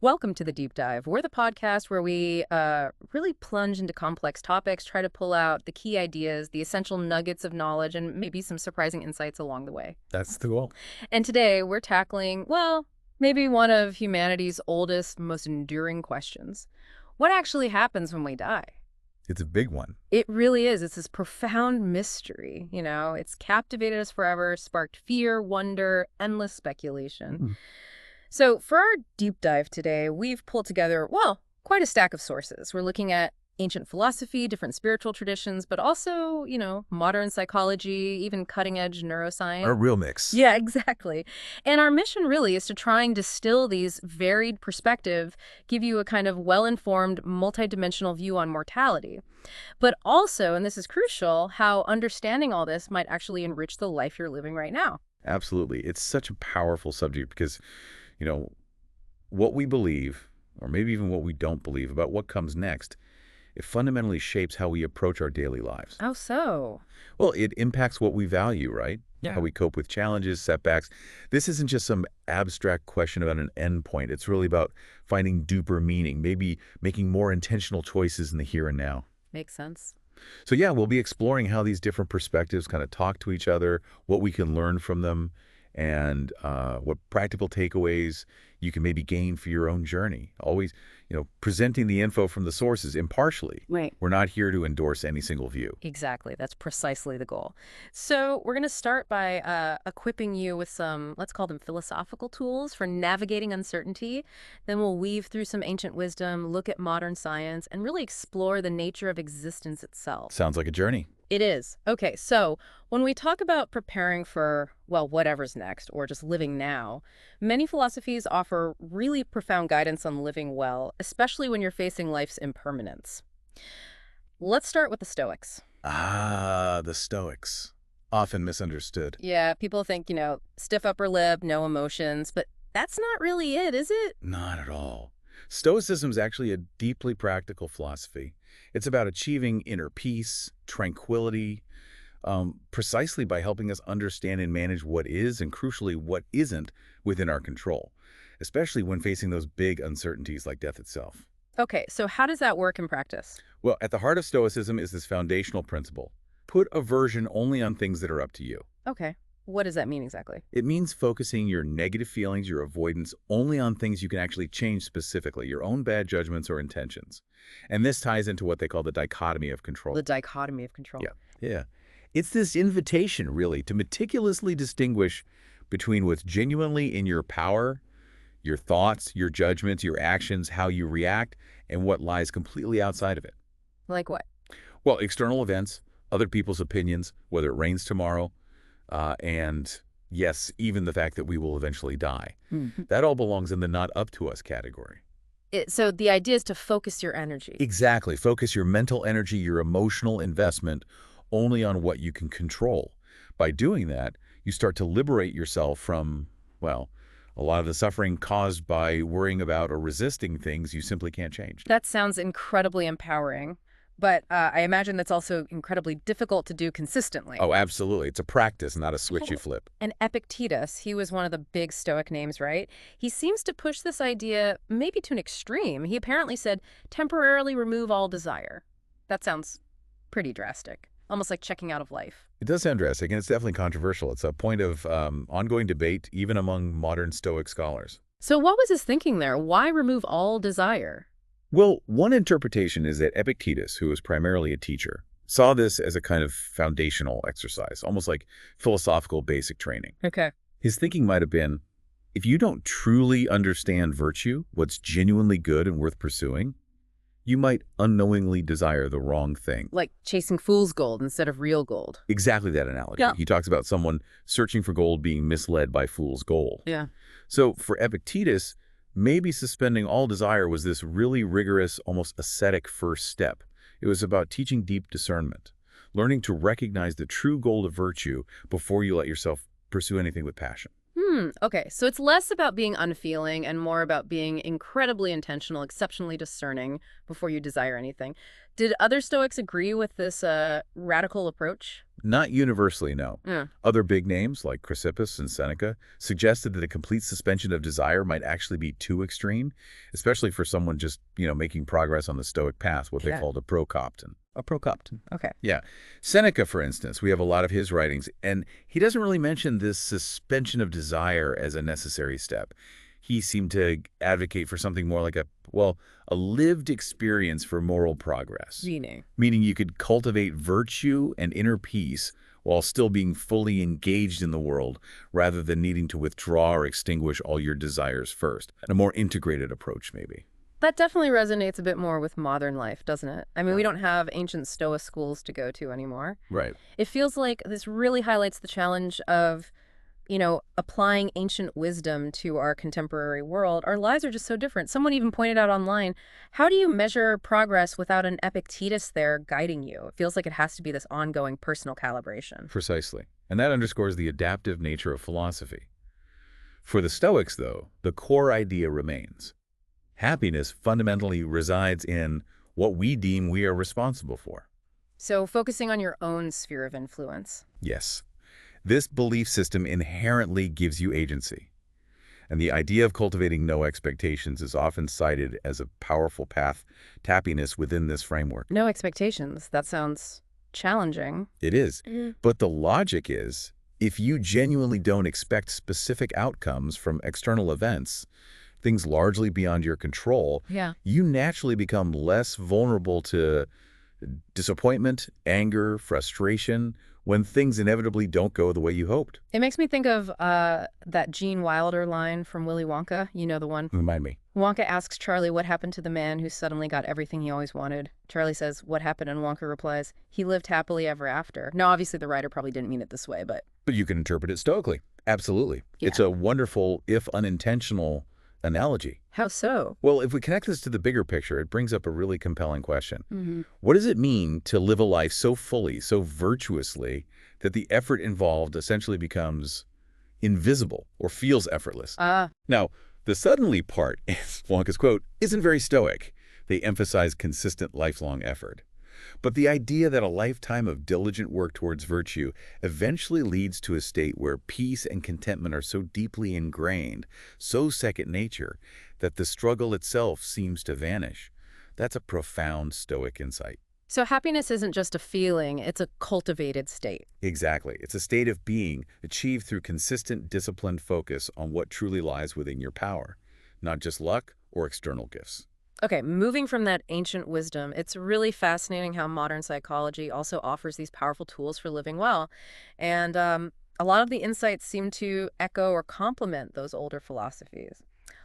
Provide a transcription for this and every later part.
Welcome to the Deep Dive. We're the podcast where we really plunge into complex topics, try to pull out the key ideas, the essential nuggets of knowledge, and maybe some surprising insights along the way. That's the goal. And today we're tackling, well, maybe one of humanity's oldest, most enduring questions. What actually happens when we die? It's a big one. It really is. It's this profound mystery, It's captivated us forever, sparked fear, wonder, endless speculation. Hmm. So for our deep dive today, we've pulled together, well, quite a stack of sources. We're looking at ancient philosophy, different spiritual traditions, but also, modern psychology, even cutting-edge neuroscience. A real mix. Yeah, exactly. And our mission really is to try and distill these varied perspectives, give you a kind of well-informed, multidimensional view on mortality. But also, and this is crucial, how understanding all this might actually enrich the life you're living right now. Absolutely. It's such a powerful subject because, what we believe, or maybe even what we don't believe about what comes next, it fundamentally shapes how we approach our daily lives. Oh, so? Well, it impacts what we value, right? Yeah. How we cope with challenges, setbacks. This isn't just some abstract question about an endpoint. It's really about finding deeper meaning, maybe making more intentional choices in the here and now. Makes sense. So yeah, we'll be exploring how these different perspectives kind of talk to each other, what we can learn from them, and what practical takeaways you can maybe gain for your own journey. Always, presenting the info from the sources impartially. Right. We're not here to endorse any single view. Exactly. That's precisely the goal. So we're going to start by equipping you with some, let's call them philosophical tools for navigating uncertainty. Then we'll weave through some ancient wisdom, look at modern science, and really explore the nature of existence itself. Sounds like a journey. It is. Okay, so when we talk about preparing for, well, whatever's next, or just living now, many philosophies offer really profound guidance on living well, especially when you're facing life's impermanence. Let's start with the Stoics. Ah, the Stoics. Often misunderstood. Yeah, people think, stiff upper lip, no emotions, but that's not really it, is it? Not at all. Stoicism is actually a deeply practical philosophy. It's about achieving inner peace, tranquility, precisely by helping us understand and manage what is and, crucially, what isn't within our control, especially when facing those big uncertainties like death itself. Okay, so how does that work in practice? Well, at the heart of Stoicism is this foundational principle. Put aversion only on things that are up to you. Okay, what does that mean exactly? It means focusing your negative feelings, your avoidance, only on things you can actually change specifically, your own bad judgments or intentions. And this ties into what they call the dichotomy of control. The dichotomy of control. Yeah. It's this invitation, really, to meticulously distinguish between what's genuinely in your power, your thoughts, your judgments, your actions, how you react, and what lies completely outside of it. Like what? Well, external events, other people's opinions, whether it rains tomorrow, and yes, even the fact that we will eventually die. Mm-hmm. That all belongs in the not up to us category. So the idea is to focus your energy. Exactly. Focus your mental energy, your emotional investment only on what you can control. By doing that, you start to liberate yourself from, well, a lot of the suffering caused by worrying about or resisting things you simply can't change. That sounds incredibly empowering, but I imagine that's also incredibly difficult to do consistently. Oh, absolutely. It's a practice, not a switch you flip. And Epictetus, he was one of the big Stoic names, right? He seems to push this idea maybe to an extreme. He apparently said, temporarily remove all desire. That sounds pretty drastic, almost like checking out of life. It does sound drastic, and it's definitely controversial. It's a point of ongoing debate, even among modern Stoic scholars. So what was his thinking there? Why remove all desire? Well, one interpretation is that Epictetus, who was primarily a teacher, saw this as a kind of foundational exercise, almost like philosophical basic training. Okay. His thinking might have been, if you don't truly understand virtue, what's genuinely good and worth pursuing, you might unknowingly desire the wrong thing. Like chasing fool's gold instead of real gold. Exactly that analogy. Yeah. He talks about someone searching for gold being misled by fool's gold. Yeah. So for Epictetus, maybe suspending all desire was this really rigorous, almost ascetic first step. It was about teaching deep discernment, learning to recognize the true goal of virtue before you let yourself pursue anything with passion. Okay, so it's less about being unfeeling and more about being incredibly intentional, exceptionally discerning before you desire anything. Did other Stoics agree with this radical approach? Not universally, no. Yeah. Other big names, like Chrysippus and Seneca, suggested that a complete suspension of desire might actually be too extreme, especially for someone just, making progress on the Stoic path, what they Yeah. called a procopton. A procopton. Okay. Yeah. Seneca, for instance, we have a lot of his writings, and he doesn't really mention this suspension of desire as a necessary step. He seemed to advocate for something more like a lived experience for moral progress. Meaning you could cultivate virtue and inner peace while still being fully engaged in the world, rather than needing to withdraw or extinguish all your desires first. A more integrated approach, maybe. That definitely resonates a bit more with modern life, doesn't it? I mean, we Yeah. don't have ancient Stoic schools to go to anymore. Right. It feels like this really highlights the challenge of, applying ancient wisdom to our contemporary world. Our lives are just so different. Someone even pointed out online, how do you measure progress without an Epictetus there guiding you? It feels like it has to be this ongoing personal calibration. Precisely. And that underscores the adaptive nature of philosophy. For the Stoics, though, the core idea remains. Happiness fundamentally resides in what we deem we are responsible for. So focusing on your own sphere of influence. Yes, this belief system inherently gives you agency. And the idea of cultivating no expectations is often cited as a powerful path to happiness within this framework. No expectations. That sounds challenging. It is. But the logic is, if you genuinely don't expect specific outcomes from external events, things largely beyond your control, Yeah. you naturally become less vulnerable to disappointment, anger, frustration, when things inevitably don't go the way you hoped. It makes me think of that Gene Wilder line from Willy Wonka. You know the one. Remind me. Wonka asks Charlie what happened to the man who suddenly got everything he always wanted. Charlie says, "What happened?" And Wonka replies, "He lived happily ever after." Now, obviously, the writer probably didn't mean it this way, but But you can interpret it stoically. Absolutely. Yeah. It's a wonderful, if unintentional, analogy. how so? Well, if we connect this to the bigger picture, it brings up a really compelling question. Mm-hmm. What does it mean to live a life so fully, so virtuously, that the effort involved essentially becomes invisible or feels effortless? Now, the suddenly part, is Wonka's quote, isn't very stoic. They emphasize consistent lifelong effort. But the idea that a lifetime of diligent work towards virtue eventually leads to a state where peace and contentment are so deeply ingrained, so second nature, that the struggle itself seems to vanish. That's a profound Stoic insight. So happiness isn't just a feeling, it's a cultivated state. Exactly. It's a state of being achieved through consistent, disciplined focus on what truly lies within your power, not just luck or external gifts. Okay, moving from that ancient wisdom, it's really fascinating how modern psychology also offers these powerful tools for living well. And a lot of the insights seem to echo or complement those older philosophies.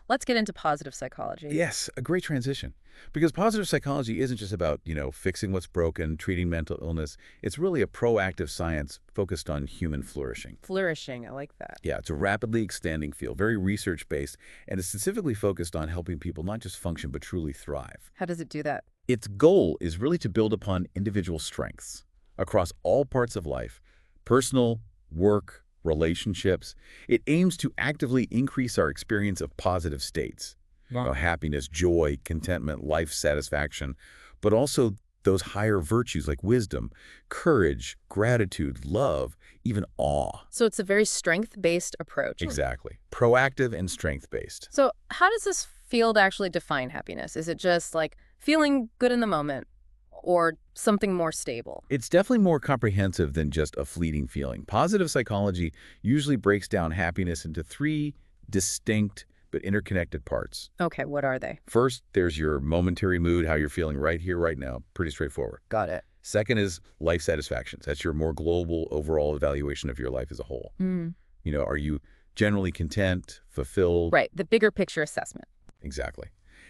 Let's get into positive psychology. Yes, a great transition. Because positive psychology isn't just about, fixing what's broken, treating mental illness. It's really a proactive science focused on human flourishing. Flourishing, I like that. Yeah, it's a rapidly expanding field, very research-based, and it's specifically focused on helping people not just function, but truly thrive. How does it do that? Its goal is really to build upon individual strengths across all parts of life, personal, work, relationships. It aims to actively increase our experience of positive states, happiness, joy, contentment, life satisfaction, but also those higher virtues like wisdom, courage, gratitude, love, even awe. So it's a very strength-based approach. Exactly. Proactive and strength-based. So how does this field actually define happiness? Is it just like feeling good in the moment or something more stable? It's definitely more comprehensive than just a fleeting feeling. Positive psychology usually breaks down happiness into three distinct but interconnected parts. Okay, what are they? First, there's your momentary mood, how you're feeling right here, right now. Pretty straightforward. Got it. Second is life satisfactions. That's your more global overall evaluation of your life as a whole. Are you generally content, fulfilled? Right, the bigger picture assessment. Exactly.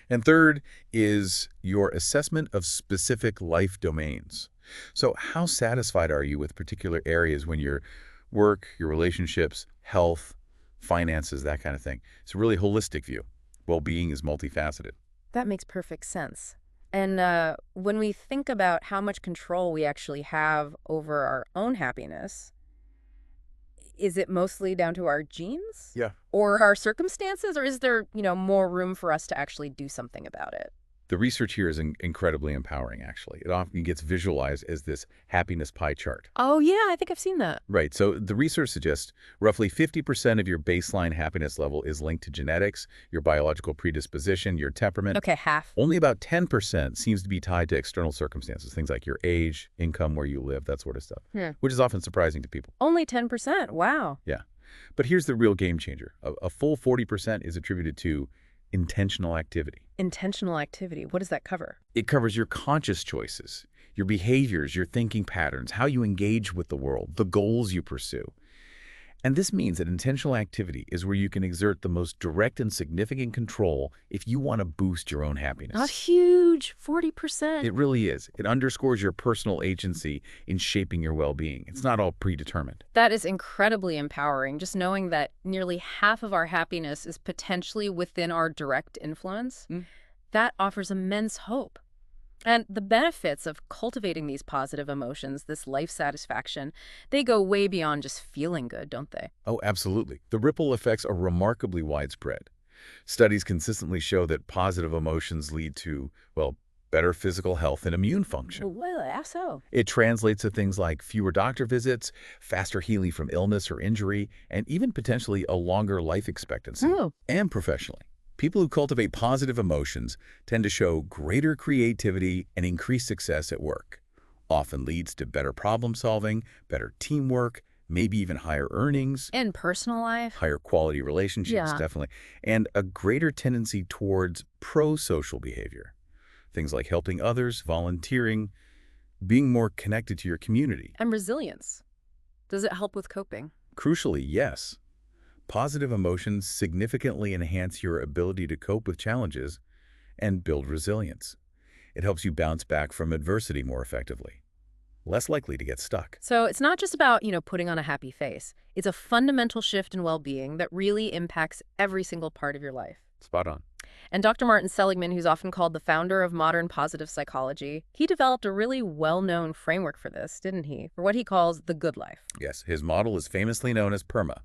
And third is your assessment of specific life domains. So how satisfied are you with particular areas when your work, your relationships, health, finances, that kind of thing? It's a really holistic view. Well-being is multifaceted. That makes perfect sense. And when we think about how much control we actually have over our own happiness, is it mostly down to our genes? Yeah. Or our circumstances? Or is there, more room for us to actually do something about it? The research here is incredibly empowering, actually. It often gets visualized as this happiness pie chart. Oh, yeah, I think I've seen that. Right, so the research suggests roughly 50% of your baseline happiness level is linked to genetics, your biological predisposition, your temperament. Okay, half. Only about 10% seems to be tied to external circumstances, things like your age, income, where you live, that sort of stuff, Hmm. which is often surprising to people. Only 10%. Wow. Yeah. But here's the real game changer. A full 40% is attributed to intentional activity. Intentional activity. What does that cover? It covers your conscious choices, your behaviors, your thinking patterns, how you engage with the world, the goals you pursue. And this means that intentional activity is where you can exert the most direct and significant control if you want to boost your own happiness. Not huge. 40%. It really is. It underscores your personal agency in shaping your well-being. It's not all predetermined. That is incredibly empowering, just knowing that nearly half of our happiness is potentially within our direct influence. That offers immense hope. And the benefits of cultivating these positive emotions, this life satisfaction, they go way beyond just feeling good, don't they? Oh, absolutely. The ripple effects are remarkably widespread. Studies consistently show that positive emotions lead to, well, better physical health and immune function. Well, how so? It translates to things like fewer doctor visits, faster healing from illness or injury, and even potentially a longer life expectancy. Oh. And professionally, people who cultivate positive emotions tend to show greater creativity and increased success at work. Often leads to better problem solving, better teamwork, maybe even higher earnings, In personal life? higher quality relationships, Yeah. definitely, and a greater tendency towards pro-social behavior. Things like helping others, volunteering, being more connected to your community. And resilience. Does it help with coping? Crucially, yes. Positive emotions significantly enhance your ability to cope with challenges and build resilience. It helps you bounce back from adversity more effectively, less likely to get stuck. So it's not just about, putting on a happy face. It's a fundamental shift in well-being that really impacts every single part of your life. Spot on. And Dr. Martin Seligman, who's often called the founder of modern positive psychology, he developed a really well-known framework for this, didn't he? For what he calls the good life. Yes, his model is famously known as PERMA.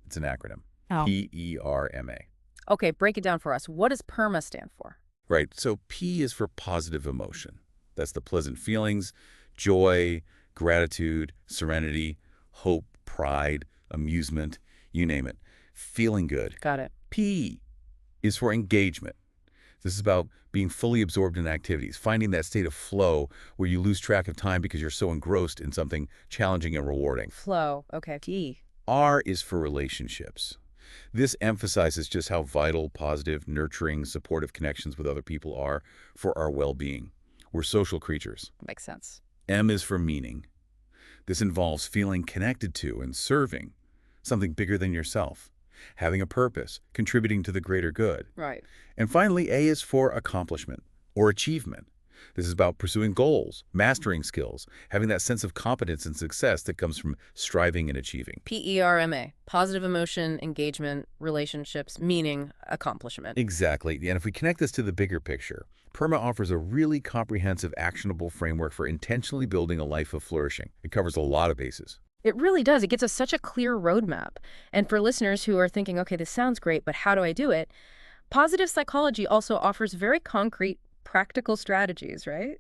It's an acronym. Oh. P-E-R-M-A. Okay, break it down for us. What does PERMA stand for? Right, so P is for positive emotion. That's the pleasant feelings, joy, gratitude, serenity, hope, pride, amusement, you name it. Feeling good. Got it. P is for engagement. This is about being fully absorbed in activities, finding that state of flow where you lose track of time because you're so engrossed in something challenging and rewarding. Flow. Okay. T. R is for relationships. This emphasizes just how vital, positive, nurturing, supportive connections with other people are for our well-being. We're social creatures. Makes sense. M is for meaning. This involves feeling connected to and serving something bigger than yourself, having a purpose, contributing to the greater good. Right. And finally, A is for accomplishment or achievement. This is about pursuing goals, mastering skills, having that sense of competence and success that comes from striving and achieving. PERMA. Positive emotion, engagement, relationships, meaning, accomplishment. Exactly. And if we connect this to the bigger picture, PERMA offers a really comprehensive, actionable framework for intentionally building a life of flourishing. It covers a lot of bases. It really does. It gives us such a clear roadmap. And for listeners who are thinking, okay, this sounds great, but how do I do it? Positive psychology also offers very concrete, practical strategies, right?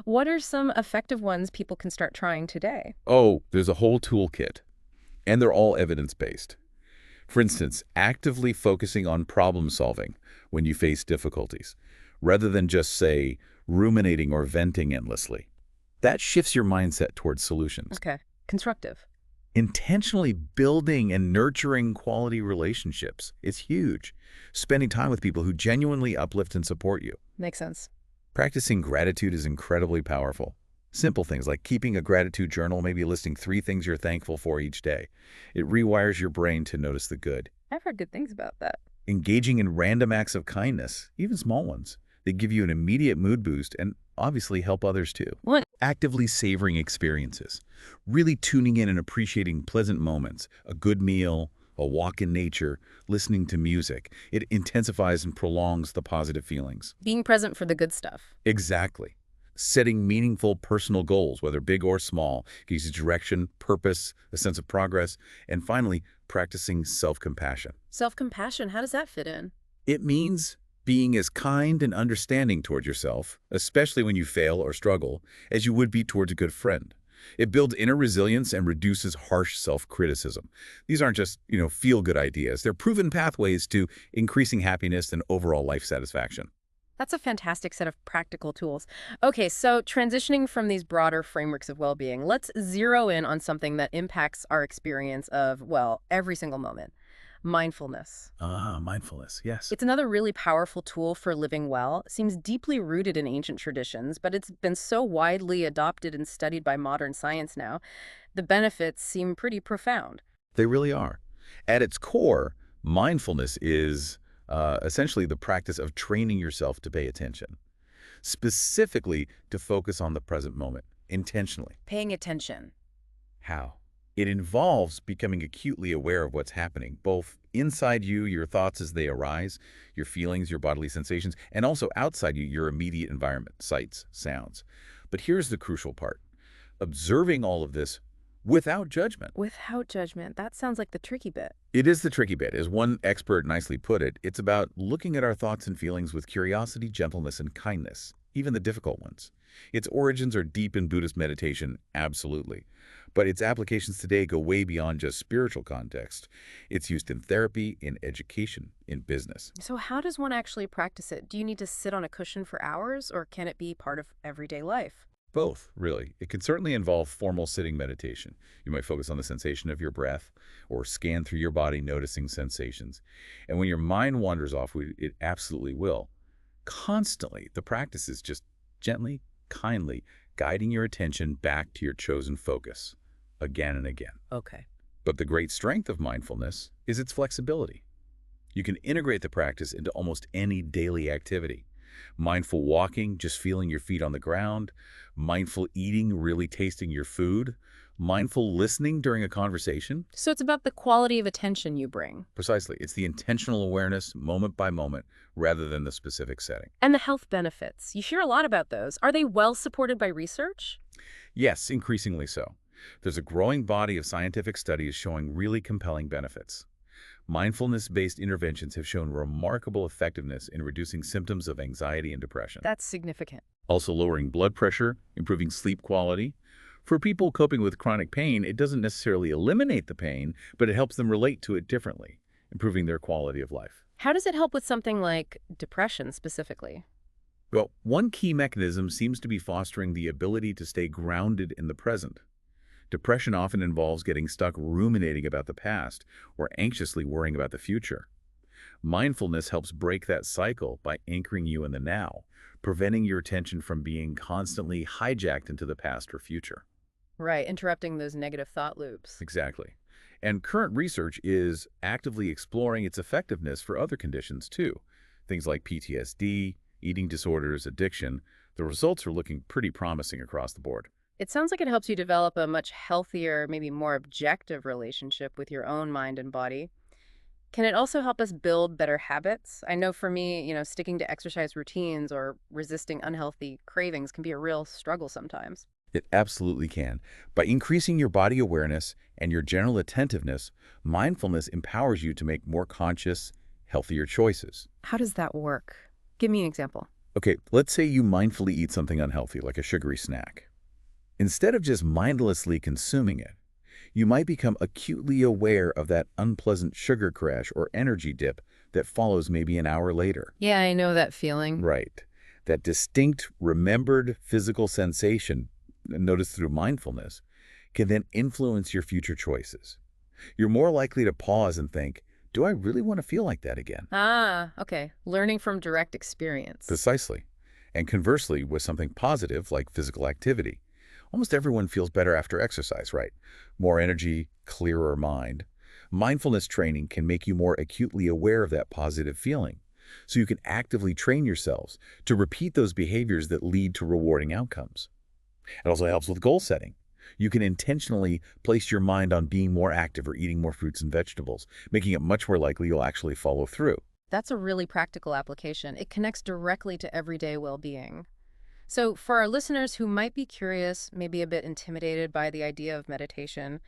What are some effective ones people can start trying today? Oh, there's a whole toolkit, and they're all evidence-based. For instance, actively focusing on problem solving when you face difficulties, rather than just, say, ruminating or venting endlessly. That shifts your mindset towards solutions. Okay. Constructive. Intentionally building and nurturing quality relationships is huge. Spending time with people who genuinely uplift and support you. Makes sense. Practicing gratitude is incredibly powerful. Simple things like keeping a gratitude journal, maybe listing 3 things you're thankful for each day. It rewires your brain to notice the good. I've heard good things about that. Engaging in random acts of kindness, even small ones. They give you an immediate mood boost and obviously help others too. What? Actively savoring experiences. Really tuning in and appreciating pleasant moments. A good meal, a walk in nature, listening to music. It intensifies and prolongs the positive feelings. Being present for the good stuff. Exactly. Setting meaningful personal goals, whether big or small, gives you direction, purpose, a sense of progress. And finally, practicing self-compassion. Self-compassion, how does that fit in? It means Being as kind and understanding toward yourself, especially when you fail or struggle, as you would be towards a good friend. It builds inner resilience and reduces harsh self-criticism. These aren't just, feel-good ideas. They're proven pathways to increasing happiness and overall life satisfaction. That's a fantastic set of practical tools. Okay, so transitioning from these broader frameworks of well-being, let's zero in on something that impacts our experience of, well, every single moment. Mindfulness. Ah, mindfulness, yes. It's another really powerful tool for living well. It seems deeply rooted in ancient traditions, but it's been so widely adopted and studied by modern science now. The benefits seem pretty profound. They really are. At its core, mindfulness is essentially the practice of training yourself to pay attention, specifically to focus on the present moment, intentionally. Paying attention. How? It involves becoming acutely aware of what's happening, both inside you, your thoughts as they arise, your feelings, your bodily sensations, and also outside you, your immediate environment, sights, sounds. But here's the crucial part. Observing all of this without judgment. Without judgment. That sounds like the tricky bit. It is the tricky bit. As one expert nicely put it, it's about looking at our thoughts and feelings with curiosity, gentleness, and kindness, even the difficult ones. Its origins are deep in Buddhist meditation, absolutely. But its applications today go way beyond just spiritual context. It's used in therapy, in education, in business. So how does one actually practice it? Do you need to sit on a cushion for hours, or can it be part of everyday life? Both, really. It can certainly involve formal sitting meditation. You might focus on the sensation of your breath or scan through your body noticing sensations. And when your mind wanders off, it absolutely will. Constantly, the practice is just gently, kindly guiding your attention back to your chosen focus again and again. Okay. But the great strength of mindfulness is its flexibility. You can integrate the practice into almost any daily activity. Mindful walking, just feeling your feet on the ground. Mindful eating, really tasting your food. Mindful listening during a conversation. So it's about the quality of attention you bring. Precisely. It's the intentional awareness, moment by moment, rather than the specific setting. And the health benefits. You hear a lot about those. Are they well supported by research? Yes, increasingly so. There's a growing body of scientific studies showing really compelling benefits. Mindfulness-based interventions have shown remarkable effectiveness in reducing symptoms of anxiety and depression. That's significant. Also lowering blood pressure, improving sleep quality. For people coping with chronic pain, it doesn't necessarily eliminate the pain, but it helps them relate to it differently, improving their quality of life. How does it help with something like depression specifically? Well, one key mechanism seems to be fostering the ability to stay grounded in the present. Depression often involves getting stuck ruminating about the past or anxiously worrying about the future. Mindfulness helps break that cycle by anchoring you in the now, preventing your attention from being constantly hijacked into the past or future. Right, interrupting those negative thought loops. Exactly. And current research is actively exploring its effectiveness for other conditions too. Things like PTSD, eating disorders, addiction. The results are looking pretty promising across the board. It sounds like it helps you develop a much healthier, maybe more objective relationship with your own mind and body. Can it also help us build better habits? I know for me, sticking to exercise routines or resisting unhealthy cravings can be a real struggle sometimes. It absolutely can. By increasing your body awareness and your general attentiveness, mindfulness empowers you to make more conscious, healthier choices. How does that work? Give me an example. Okay, let's say you mindfully eat something unhealthy, like a sugary snack. Instead of just mindlessly consuming it, you might become acutely aware of that unpleasant sugar crash or energy dip that follows maybe an hour later. Yeah, I know that feeling. Right. That distinct, remembered physical sensation, noticed through mindfulness, can then influence your future choices. You're more likely to pause and think, do I really want to feel like that again? Ah, okay. Learning from direct experience. Precisely. And conversely, with something positive like physical activity, almost everyone feels better after exercise, right? More energy, clearer mind. Mindfulness training can make you more acutely aware of that positive feeling, so you can actively train yourselves to repeat those behaviors that lead to rewarding outcomes. It also helps with goal setting. You can intentionally place your mind on being more active or eating more fruits and vegetables, making it much more likely you'll actually follow through. That's a really practical application. It connects directly to everyday well-being. So for our listeners who might be curious, maybe a bit intimidated by the idea of meditation,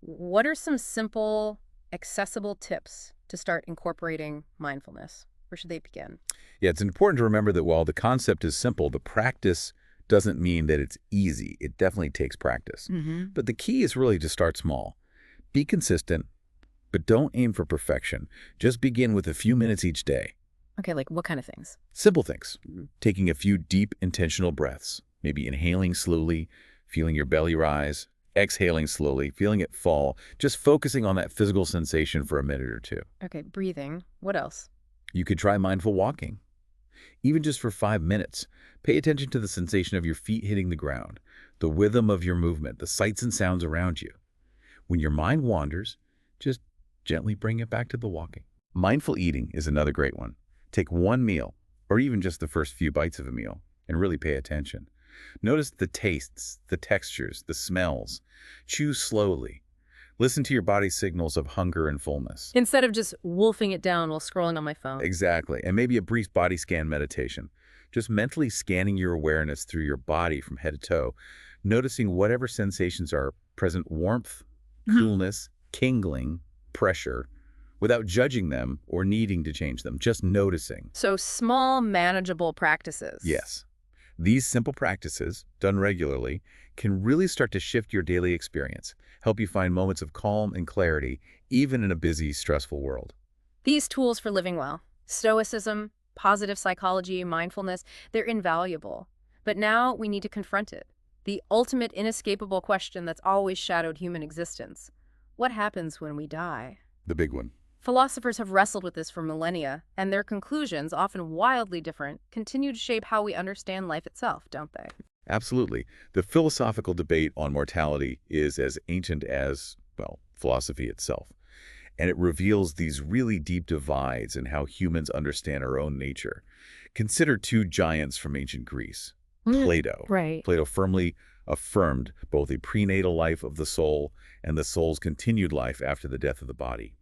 what are some simple, accessible tips to start incorporating mindfulness? Where should they begin? Yeah, it's important to remember that while the concept is simple, the practice doesn't mean that it's easy. It definitely takes practice. Mm-hmm. But the key is really to start small. Be consistent, but don't aim for perfection. Just begin with a few minutes each day. Okay, like what kind of things? Simple things. Taking a few deep, intentional breaths. Maybe inhaling slowly, feeling your belly rise, exhaling slowly, feeling it fall, just focusing on that physical sensation for a minute or two. Okay, breathing. What else? You could try mindful walking. Even just for 5 minutes, pay attention to the sensation of your feet hitting the ground, the rhythm of your movement, the sights and sounds around you. When your mind wanders, just gently bring it back to the walking. Mindful eating is another great one. Take one meal, or even just the first few bites of a meal, and really pay attention. Notice the tastes, the textures, the smells. Chew slowly. Listen to your body's signals of hunger and fullness. Instead of just wolfing it down while scrolling on my phone. Exactly. And maybe a brief body scan meditation. Just mentally scanning your awareness through your body from head to toe, noticing whatever sensations are present: warmth, coolness, tingling, pressure, without judging them or needing to change them, just noticing. So small, manageable practices. Yes. These simple practices, done regularly, can really start to shift your daily experience, help you find moments of calm and clarity, even in a busy, stressful world. These tools for living well, stoicism, positive psychology, mindfulness, they're invaluable. But now we need to confront it. The ultimate inescapable question that's always shadowed human existence. What happens when we die? The big one. Philosophers have wrestled with this for millennia, and their conclusions, often wildly different, continue to shape how we understand life itself, don't they? Absolutely. The philosophical debate on mortality is as ancient as, well, philosophy itself. And it reveals these really deep divides in how humans understand our own nature. Consider two giants from ancient Greece. Plato. Right. Plato firmly affirmed both a prenatal life of the soul and the soul's continued life after the death of the body.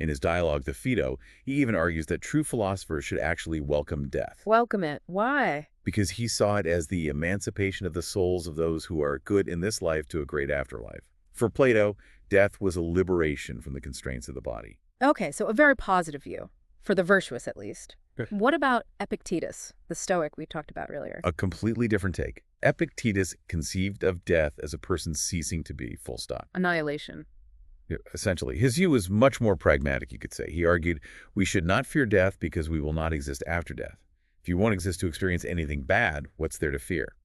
In his dialogue, The Phaedo, he even argues that true philosophers should actually welcome death, Welcome it. Why? because he saw it as the emancipation of the souls of those who are good in this life to a great afterlife. For Plato, death was a liberation from the constraints of the body. Okay, so a very positive view, for the virtuous at least. Good. What about Epictetus, the Stoic we talked about earlier? A completely different take. Epictetus conceived of death as a person ceasing to be, full stop. Annihilation. Yeah, essentially. His view was much more pragmatic, you could say. He argued we should not fear death because we will not exist after death. If you won't exist to experience anything bad, what's there to fear?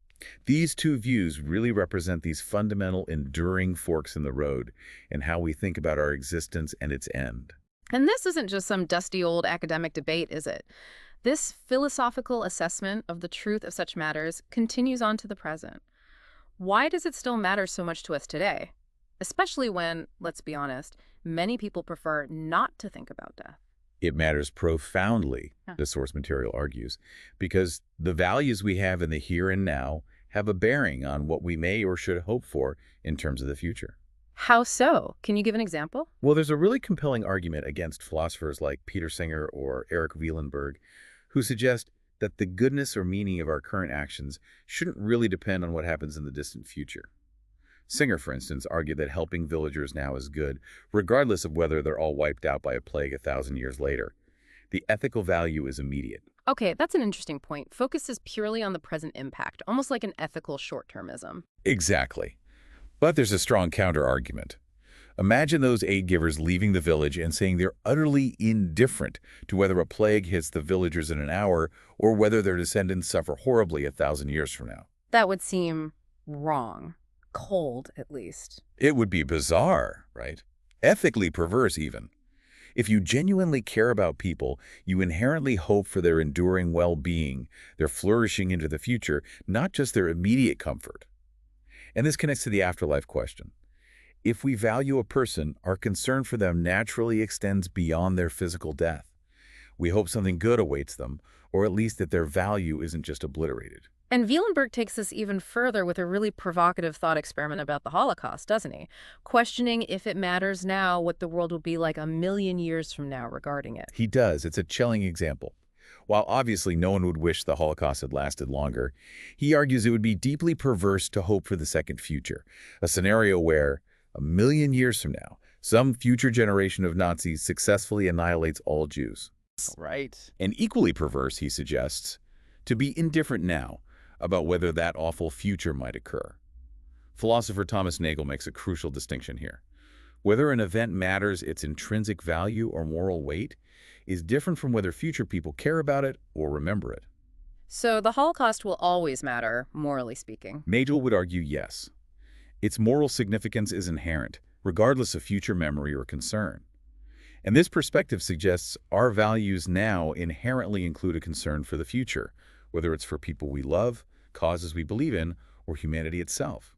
These two views really represent these fundamental, enduring forks in the road in how we think about our existence and its end. And this isn't just some dusty old academic debate, is it? This philosophical assessment of the truth of such matters continues on to the present. Why does it still matter so much to us today? Especially when, let's be honest, many people prefer not to think about death. It matters profoundly, Huh. the source material argues, because the values we have in the here and now have a bearing on what we may or should hope for in terms of the future. How so? Can you give an example? Well, there's a really compelling argument against philosophers like Peter Singer or Eric Wielenberg, who suggest that the goodness or meaning of our current actions shouldn't really depend on what happens in the distant future. Singer, for instance, argued that helping villagers now is good, regardless of whether they're all wiped out by a plague 1,000 years later. The ethical value is immediate. Okay, that's an interesting point. Focus is purely on the present impact, almost like an ethical short-termism. Exactly. But there's a strong counter-argument. Imagine those aid givers leaving the village and saying they're utterly indifferent to whether a plague hits the villagers in an hour or whether their descendants suffer horribly 1,000 years from now. That would seem wrong. Cold, at least. It would be bizarre, right? Ethically perverse, even. If you genuinely care about people, you inherently hope for their enduring well-being, their flourishing into the future, not just their immediate comfort. And this connects to the afterlife question. If we value a person, our concern for them naturally extends beyond their physical death. We hope something good awaits them, or at least that their value isn't just obliterated. And Wielenberg takes this even further with a really provocative thought experiment about the Holocaust, doesn't he? Questioning if it matters now what the world will be like 1,000,000 years from now regarding it. He does. It's a chilling example. While obviously no one would wish the Holocaust had lasted longer, he argues it would be deeply perverse to hope for the second future, a scenario where, 1,000,000 years from now, some future generation of Nazis successfully annihilates all Jews. Right. And equally perverse, he suggests, to be indifferent now about whether that awful future might occur. Philosopher Thomas Nagel makes a crucial distinction here. Whether an event matters its intrinsic value or moral weight is different from whether future people care about it or remember it. So the Holocaust will always matter, morally speaking. Nagel would argue yes. Its moral significance is inherent, regardless of future memory or concern. And this perspective suggests our values now inherently include a concern for the future, whether it's for people we love, causes we believe in, or humanity itself.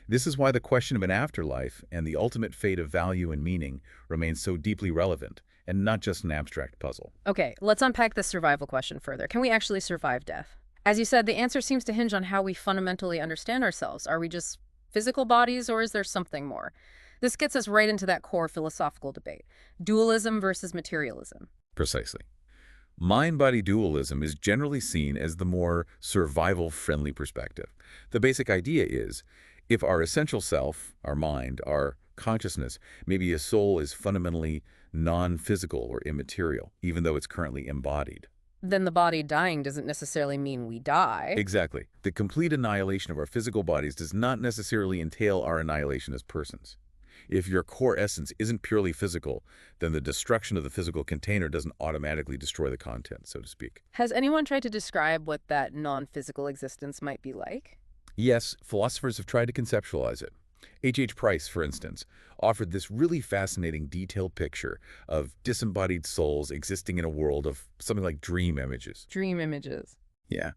This is why the question of an afterlife and the ultimate fate of value and meaning remains so deeply relevant, and not just an abstract puzzle. Okay, let's unpack this survival question further. Can we actually survive death? As you said, the answer seems to hinge on how we fundamentally understand ourselves. Are we just physical bodies, or is there something more? This gets us right into that core philosophical debate. Dualism versus materialism. Precisely. Mind-body dualism is generally seen as the more survival-friendly perspective. The basic idea is, if our essential self, our mind, our consciousness, maybe a soul is fundamentally non-physical or immaterial, even though it's currently embodied. Then the body dying doesn't necessarily mean we die. Exactly. The complete annihilation of our physical bodies does not necessarily entail our annihilation as persons. If your core essence isn't purely physical, then the destruction of the physical container doesn't automatically destroy the content, so to speak. Has anyone tried to describe what that non-physical existence might be like? Yes, philosophers have tried to conceptualize it. H. Price, for instance, offered this really fascinating detailed picture of disembodied souls existing in a world of something like dream images. Dream images. Yeah.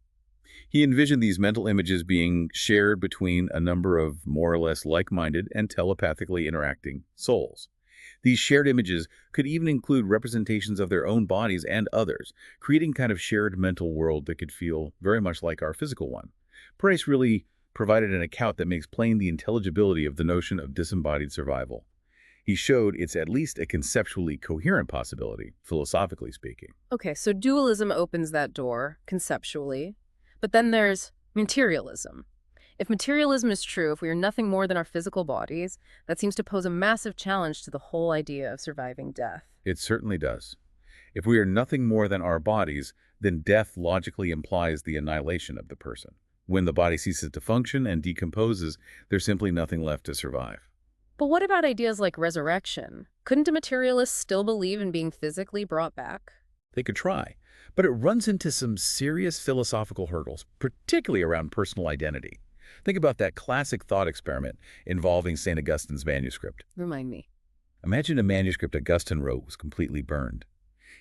He envisioned these mental images being shared between a number of more or less like-minded and telepathically interacting souls. These shared images could even include representations of their own bodies and others, creating kind of shared mental world that could feel very much like our physical one. Price really provided an account that makes plain the intelligibility of the notion of disembodied survival. He showed it's at least a conceptually coherent possibility, philosophically speaking. Okay, so dualism opens that door, conceptually. But then there's materialism. If materialism is true, if we are nothing more than our physical bodies, that seems to pose a massive challenge to the whole idea of surviving death. It certainly does. If we are nothing more than our bodies, then death logically implies the annihilation of the person. When the body ceases to function and decomposes, there's simply nothing left to survive. But what about ideas like resurrection? Couldn't a materialist still believe in being physically brought back? They could try, but it runs into some serious philosophical hurdles, particularly around personal identity. Think about that classic thought experiment involving St. Augustine's manuscript. Remind me. Imagine a manuscript Augustine wrote was completely burned.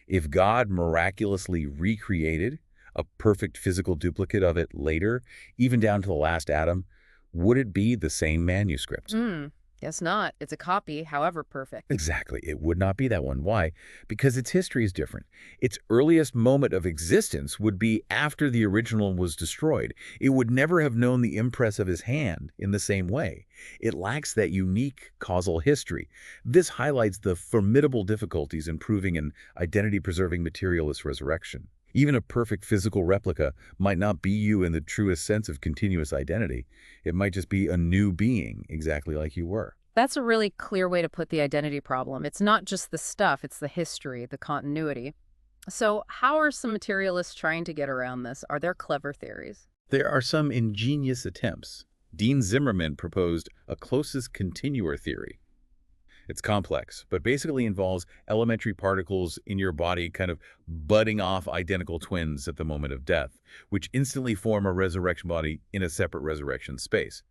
If God miraculously recreated a perfect physical duplicate of it later, even down to the last atom, would it be the same manuscript? Guess not. It's a copy, however perfect. Exactly. It would not be that one. Why? Because its history is different. Its earliest moment of existence would be after the original was destroyed. It would never have known the impress of his hand in the same way. It lacks that unique causal history. This highlights the formidable difficulties in proving an identity-preserving materialist resurrection. Even a perfect physical replica might not be you in the truest sense of continuous identity. It might just be a new being, exactly like you were. That's a really clear way to put the identity problem. It's not just the stuff, it's the history, the continuity. So how are some materialists trying to get around this? Are there clever theories? There are some ingenious attempts. Dean Zimmerman proposed a closest continuor theory. It's complex, but basically involves elementary particles in your body kind of budding off identical twins at the moment of death, which instantly form a resurrection body in a separate resurrection space.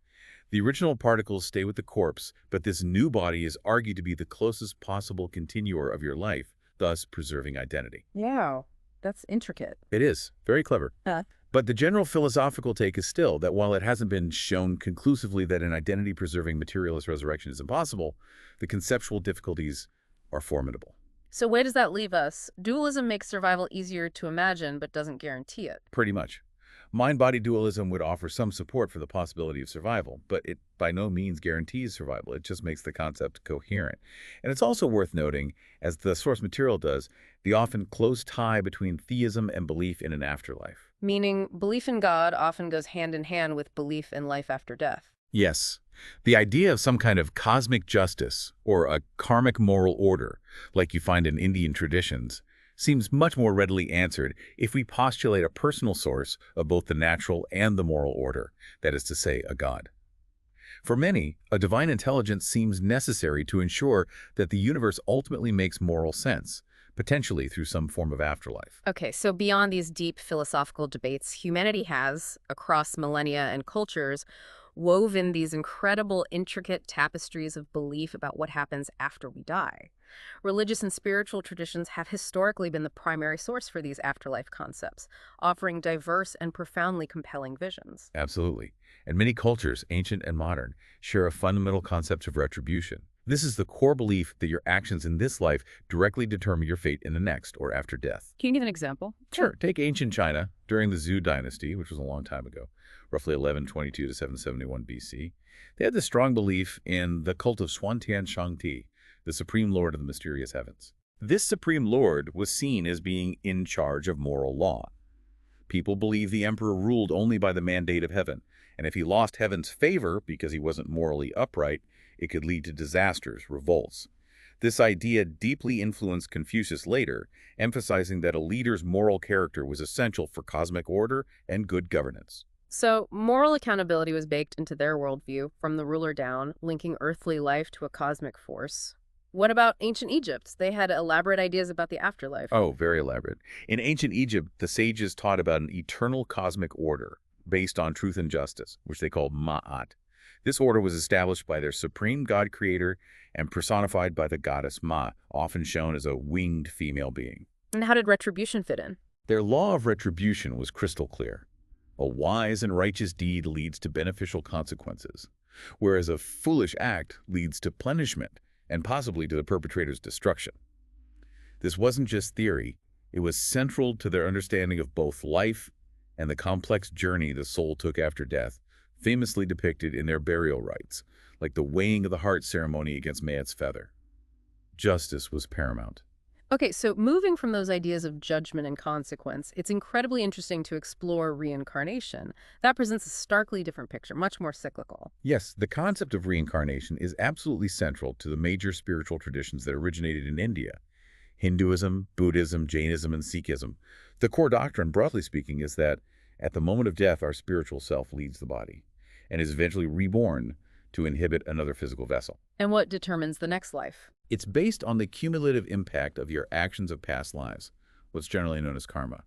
The original particles stay with the corpse, but this new body is argued to be the closest possible continuor of your life, thus preserving identity. Yeah, that's intricate. It is. Very clever. But the general philosophical take is still that while it hasn't been shown conclusively that an identity-preserving materialist resurrection is impossible, the conceptual difficulties are formidable. So where does that leave us? Dualism makes survival easier to imagine, but doesn't guarantee it. Pretty much. Mind-body dualism would offer some support for the possibility of survival, but it by no means guarantees survival. It just makes the concept coherent. And it's also worth noting, as the source material does, the often close tie between theism and belief in an afterlife. Meaning, belief in God often goes hand in hand with belief in life after death. Yes. The idea of some kind of cosmic justice or a karmic moral order, like you find in Indian traditions, seems much more readily answered if we postulate a personal source of both the natural and the moral order, that is to say, a God. For many, a divine intelligence seems necessary to ensure that the universe ultimately makes moral sense, potentially through some form of afterlife. Okay, so beyond these deep philosophical debates, humanity has, across millennia and cultures, woven these incredible, intricate tapestries of belief about what happens after we die. Religious and spiritual traditions have historically been the primary source for these afterlife concepts, offering diverse and profoundly compelling visions. Absolutely. And many cultures, ancient and modern, share a fundamental concept of retribution. This is the core belief that your actions in this life directly determine your fate in the next or after death. Can you give an example? Sure, take ancient China during the Zhou dynasty, which was a long time ago, roughly 1122 to 771 BC. They had this strong belief in the cult of Xuantian Shangti, the supreme lord of the mysterious heavens. This supreme lord was seen as being in charge of moral law. People believed the emperor ruled only by the mandate of heaven, and if he lost heaven's favor because he wasn't morally upright, it could lead to disasters, revolts. This idea deeply influenced Confucius later, emphasizing that a leader's moral character was essential for cosmic order and good governance. So, moral accountability was baked into their worldview from the ruler down, linking earthly life to a cosmic force. What about ancient Egypt? They had elaborate ideas about the afterlife. Oh, very elaborate. In ancient Egypt, the sages taught about an eternal cosmic order based on truth and justice, which they called Ma'at. This order was established by their supreme god creator and personified by the goddess Ma, often shown as a winged female being. And how did retribution fit in? Their law of retribution was crystal clear. A wise and righteous deed leads to beneficial consequences, whereas a foolish act leads to punishment and possibly to the perpetrator's destruction. This wasn't just theory, it was central to their understanding of both life and the complex journey the soul took after death, famously depicted in their burial rites, like the weighing of the heart ceremony against Maat's feather. Justice was paramount. Okay, so moving from those ideas of judgment and consequence, it's incredibly interesting to explore reincarnation. That presents a starkly different picture, much more cyclical. Yes, the concept of reincarnation is absolutely central to the major spiritual traditions that originated in India. Hinduism, Buddhism, Jainism, and Sikhism. The core doctrine, broadly speaking, is that at the moment of death, our spiritual self leaves the body and is eventually reborn to inhabit another physical vessel. And what determines the next life? It's based on the cumulative impact of your actions of past lives, what's generally known as karma.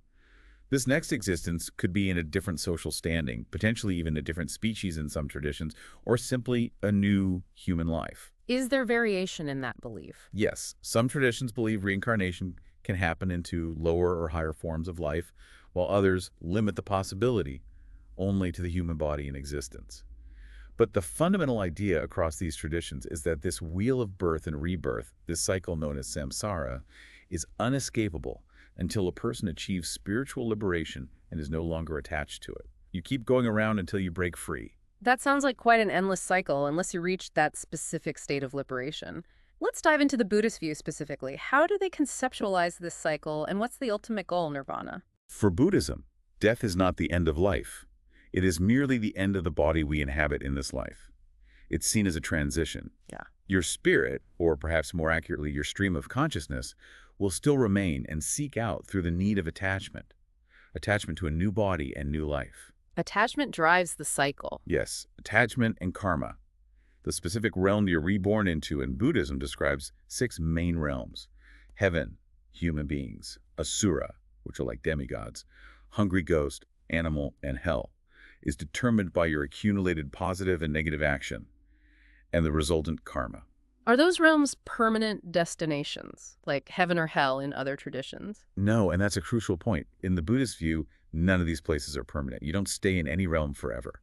This next existence could be in a different social standing, potentially even a different species in some traditions, or simply a new human life. Is there variation in that belief? Yes, some traditions believe reincarnation can happen into lower or higher forms of life, while others limit the possibility only to the human body in existence. But the fundamental idea across these traditions is that this wheel of birth and rebirth, this cycle known as samsara, is unescapable until a person achieves spiritual liberation and is no longer attached to it. You keep going around until you break free. That sounds like quite an endless cycle unless you reach that specific state of liberation. Let's dive into the Buddhist view specifically. How do they conceptualize this cycle, and what's the ultimate goal, nirvana? For Buddhism, death is not the end of life. It is merely the end of the body we inhabit in this life. It's seen as a transition. Yeah. Your spirit, or perhaps more accurately, your stream of consciousness, will still remain and seek out through the need of attachment to a new body and new life. Attachment drives the cycle. Yes, attachment and karma. The specific realm you're reborn into in Buddhism describes 6 main realms: heaven, human beings; asura, which are like demigods; hungry ghost, animal, and hell, is determined by your accumulated positive and negative action and the resultant karma. Are those realms permanent destinations, like heaven or hell in other traditions? No, and that's a crucial point. In the Buddhist view, none of these places are permanent. You don't stay in any realm forever.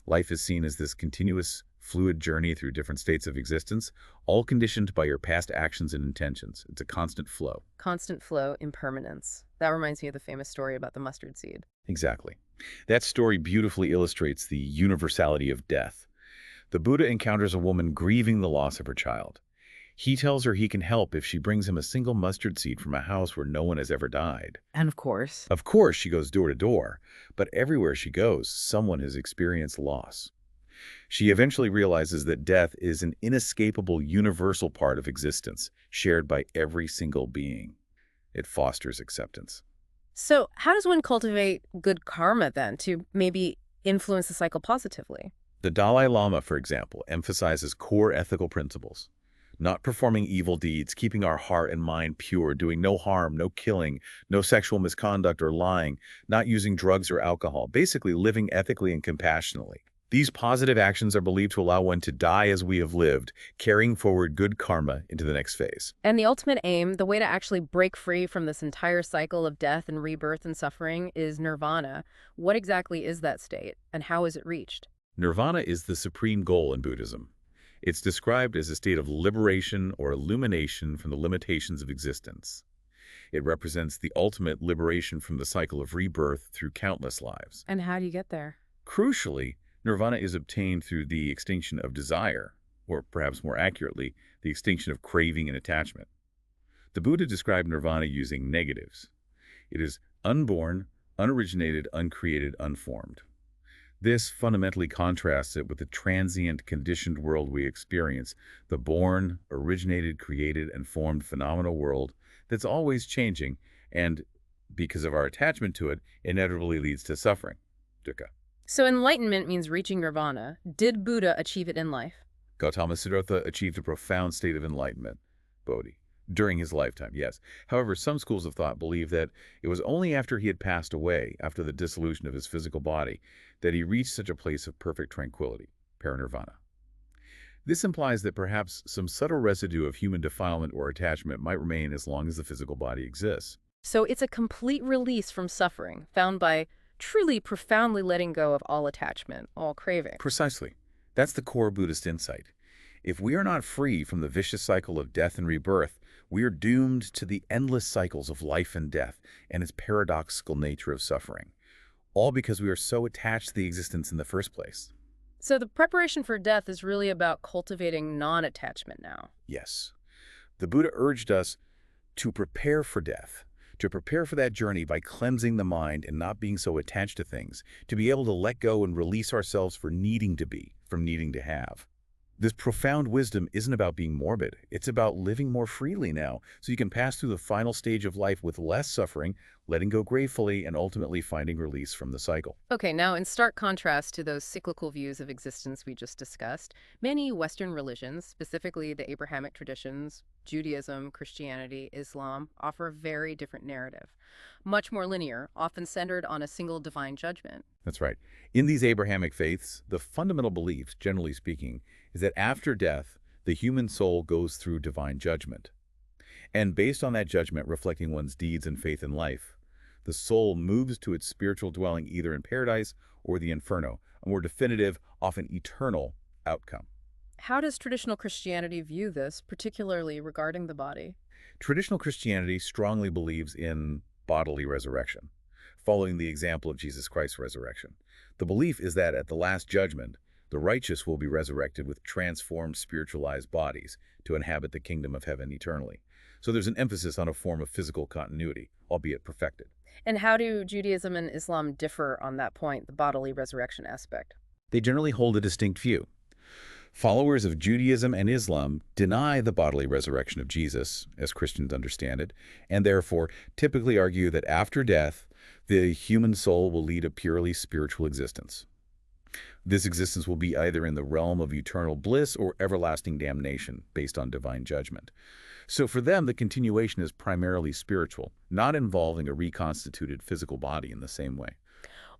Life is seen as this continuous, fluid journey through different states of existence, all conditioned by your past actions and intentions. It's a constant flow. Constant flow, impermanence. That reminds me of the famous story about the mustard seed. Exactly. That story beautifully illustrates the universality of death. The Buddha encounters a woman grieving the loss of her child. He tells her he can help if she brings him a single mustard seed from a house where no one has ever died. And of course. Of course, she goes door to door, but everywhere she goes, someone has experienced loss. She eventually realizes that death is an inescapable universal part of existence, shared by every single being. It fosters acceptance. So, how does one cultivate good karma then to maybe influence the cycle positively? The Dalai Lama, for example, emphasizes core ethical principles. Not performing evil deeds, keeping our heart and mind pure, doing no harm, no killing, no sexual misconduct or lying, not using drugs or alcohol, basically living ethically and compassionately. These positive actions are believed to allow one to die as we have lived, carrying forward good karma into the next phase. And the ultimate aim, the way to actually break free from this entire cycle of death and rebirth and suffering, is nirvana. What exactly is that state, and how is it reached? Nirvana is the supreme goal in Buddhism. It's described as a state of liberation or illumination from the limitations of existence. It represents the ultimate liberation from the cycle of rebirth through countless lives. And how do you get there? Crucially, nirvana is obtained through the extinction of desire, or perhaps more accurately, the extinction of craving and attachment. The Buddha described nirvana using negatives. It is unborn, unoriginated, uncreated, unformed. This fundamentally contrasts it with the transient, conditioned world we experience, the born, originated, created, and formed phenomenal world that's always changing and, because of our attachment to it, inevitably leads to suffering, dukkha. So enlightenment means reaching nirvana. Did Buddha achieve it in life? Gautama Siddhartha achieved a profound state of enlightenment, Bodhi, during his lifetime, yes. However, some schools of thought believe that it was only after he had passed away, after the dissolution of his physical body, that he reached such a place of perfect tranquility, parinirvana. This implies that perhaps some subtle residue of human defilement or attachment might remain as long as the physical body exists. So it's a complete release from suffering, found by truly profoundly letting go of all attachment, all craving. Precisely. That's the core Buddhist insight. If we are not free from the vicious cycle of death and rebirth, we are doomed to the endless cycles of life and death and its paradoxical nature of suffering, all because we are so attached to the existence in the first place. So the preparation for death is really about cultivating non-attachment now. Yes. The Buddha urged us to prepare for death, to prepare for that journey by cleansing the mind and not being so attached to things, to be able to let go and release ourselves for needing to be, from needing to have. This profound wisdom isn't about being morbid. It's about living more freely now, so you can pass through the final stage of life with less suffering, letting go gratefully, and ultimately finding release from the cycle. Okay, now in stark contrast to those cyclical views of existence we just discussed, many Western religions, specifically the Abrahamic traditions, Judaism, Christianity, Islam, offer a very different narrative. Much more linear, often centered on a single divine judgment. That's right. In these Abrahamic faiths, the fundamental belief, generally speaking, is that after death, the human soul goes through divine judgment. And based on that judgment reflecting one's deeds and faith in life, the soul moves to its spiritual dwelling either in paradise or the inferno, a more definitive, often eternal outcome. How does traditional Christianity view this, particularly regarding the body? Traditional Christianity strongly believes in bodily resurrection, following the example of Jesus Christ's resurrection. The belief is that at the last judgment, the righteous will be resurrected with transformed spiritualized bodies to inhabit the kingdom of heaven eternally. So there's an emphasis on a form of physical continuity, albeit perfected. And how do Judaism and Islam differ on that point, the bodily resurrection aspect? They generally hold a distinct view. Followers of Judaism and Islam deny the bodily resurrection of Jesus, as Christians understand it, and therefore typically argue that after death, the human soul will lead a purely spiritual existence. This existence will be either in the realm of eternal bliss or everlasting damnation, based on divine judgment. So for them, the continuation is primarily spiritual, not involving a reconstituted physical body in the same way.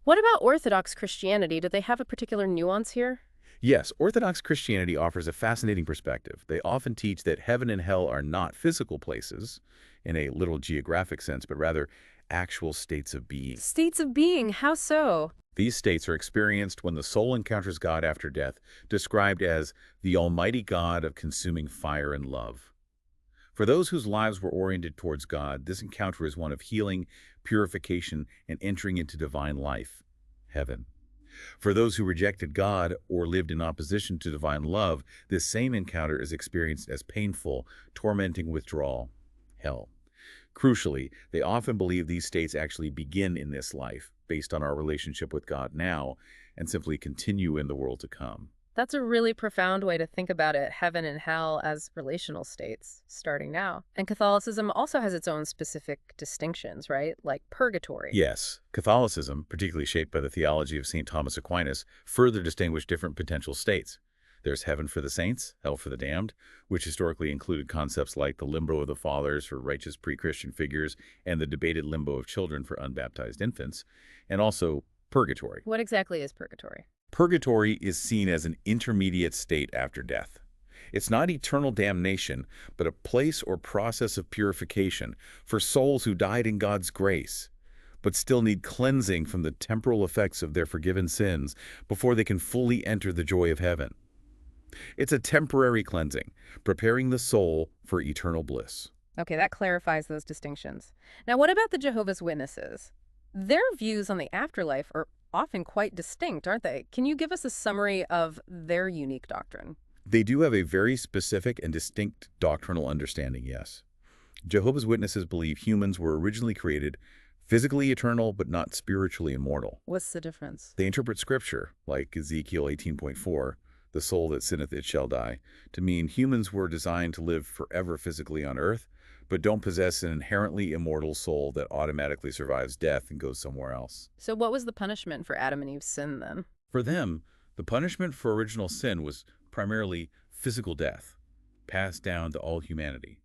What about Orthodox Christianity? Do they have a particular nuance here? Yes, Orthodox Christianity offers a fascinating perspective. They often teach that heaven and hell are not physical places, in a literal geographic sense, but rather actual states of being. States of being, how so? These states are experienced when the soul encounters God after death, described as the Almighty God of consuming fire and love. For those whose lives were oriented towards God, this encounter is one of healing, purification, and entering into divine life, heaven. For those who rejected God or lived in opposition to divine love, this same encounter is experienced as painful, tormenting withdrawal, hell. Crucially, they often believe these states actually begin in this life, based on our relationship with God now, and simply continue in the world to come. That's a really profound way to think about it, heaven and hell as relational states, starting now. And Catholicism also has its own specific distinctions, right? Like purgatory. Yes, Catholicism, particularly shaped by the theology of St. Thomas Aquinas, further distinguished different potential states. There's heaven for the saints, hell for the damned, which historically included concepts like the limbo of the fathers for righteous pre-Christian figures and the debated limbo of children for unbaptized infants, and also purgatory. What exactly is purgatory? Purgatory is seen as an intermediate state after death. It's not eternal damnation, but a place or process of purification for souls who died in God's grace, but still need cleansing from the temporal effects of their forgiven sins before they can fully enter the joy of heaven. It's a temporary cleansing, preparing the soul for eternal bliss. Okay, that clarifies those distinctions. Now, what about the Jehovah's Witnesses? Their views on the afterlife are often quite distinct, aren't they? Can you give us a summary of their unique doctrine? They do have a very specific and distinct doctrinal understanding, yes. Jehovah's Witnesses believe humans were originally created physically eternal but not spiritually immortal. What's the difference? They interpret Scripture, like Ezekiel 18.4, the soul that sinneth it shall die, to mean humans were designed to live forever physically on earth, but don't possess an inherently immortal soul that automatically survives death and goes somewhere else. So what was the punishment for Adam and Eve's sin then? For them, the punishment for original sin was primarily physical death, passed down to all humanity.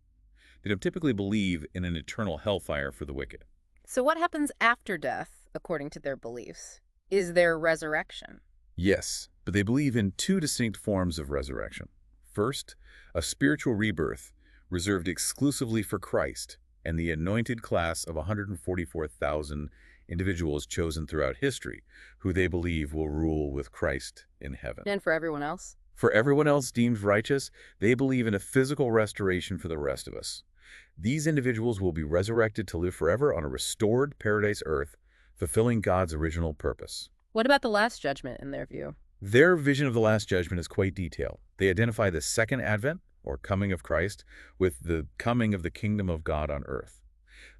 They don't typically believe in an eternal hellfire for the wicked. So what happens after death, according to their beliefs? Is there resurrection? Yes, but they believe in two distinct forms of resurrection. First, a spiritual rebirth reserved exclusively for Christ and the anointed class of 144,000 individuals chosen throughout history, who they believe will rule with Christ in heaven. And for everyone else? For everyone else deemed righteous, they believe in a physical restoration for the rest of us. These individuals will be resurrected to live forever on a restored paradise earth, fulfilling God's original purpose. What about the Last Judgment in their view? Their vision of the Last Judgment is quite detailed. They identify the second advent, or coming of Christ, with the coming of the kingdom of God on earth.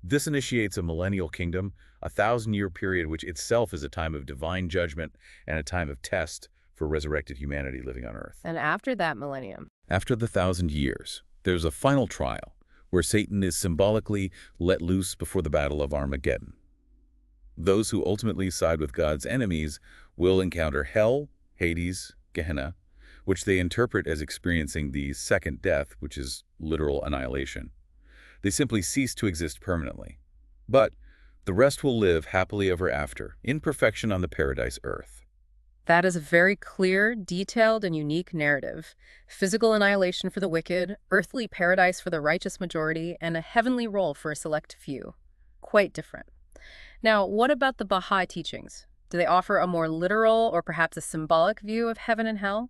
This initiates a millennial kingdom, a 1,000-year period which itself is a time of divine judgment and a time of test for resurrected humanity living on earth. And after that millennium? After the 1,000 years, there's a final trial where Satan is symbolically let loose before the battle of Armageddon. Those who ultimately side with God's enemies will encounter hell, Hades, Gehenna, which they interpret as experiencing the second death, which is literal annihilation. They simply cease to exist permanently. But the rest will live happily ever after, in perfection on the paradise earth. That is a very clear, detailed, and unique narrative. Physical annihilation for the wicked, earthly paradise for the righteous majority, and a heavenly role for a select few. Quite different. Now, what about the Baha'i teachings? Do they offer a more literal or perhaps a symbolic view of heaven and hell?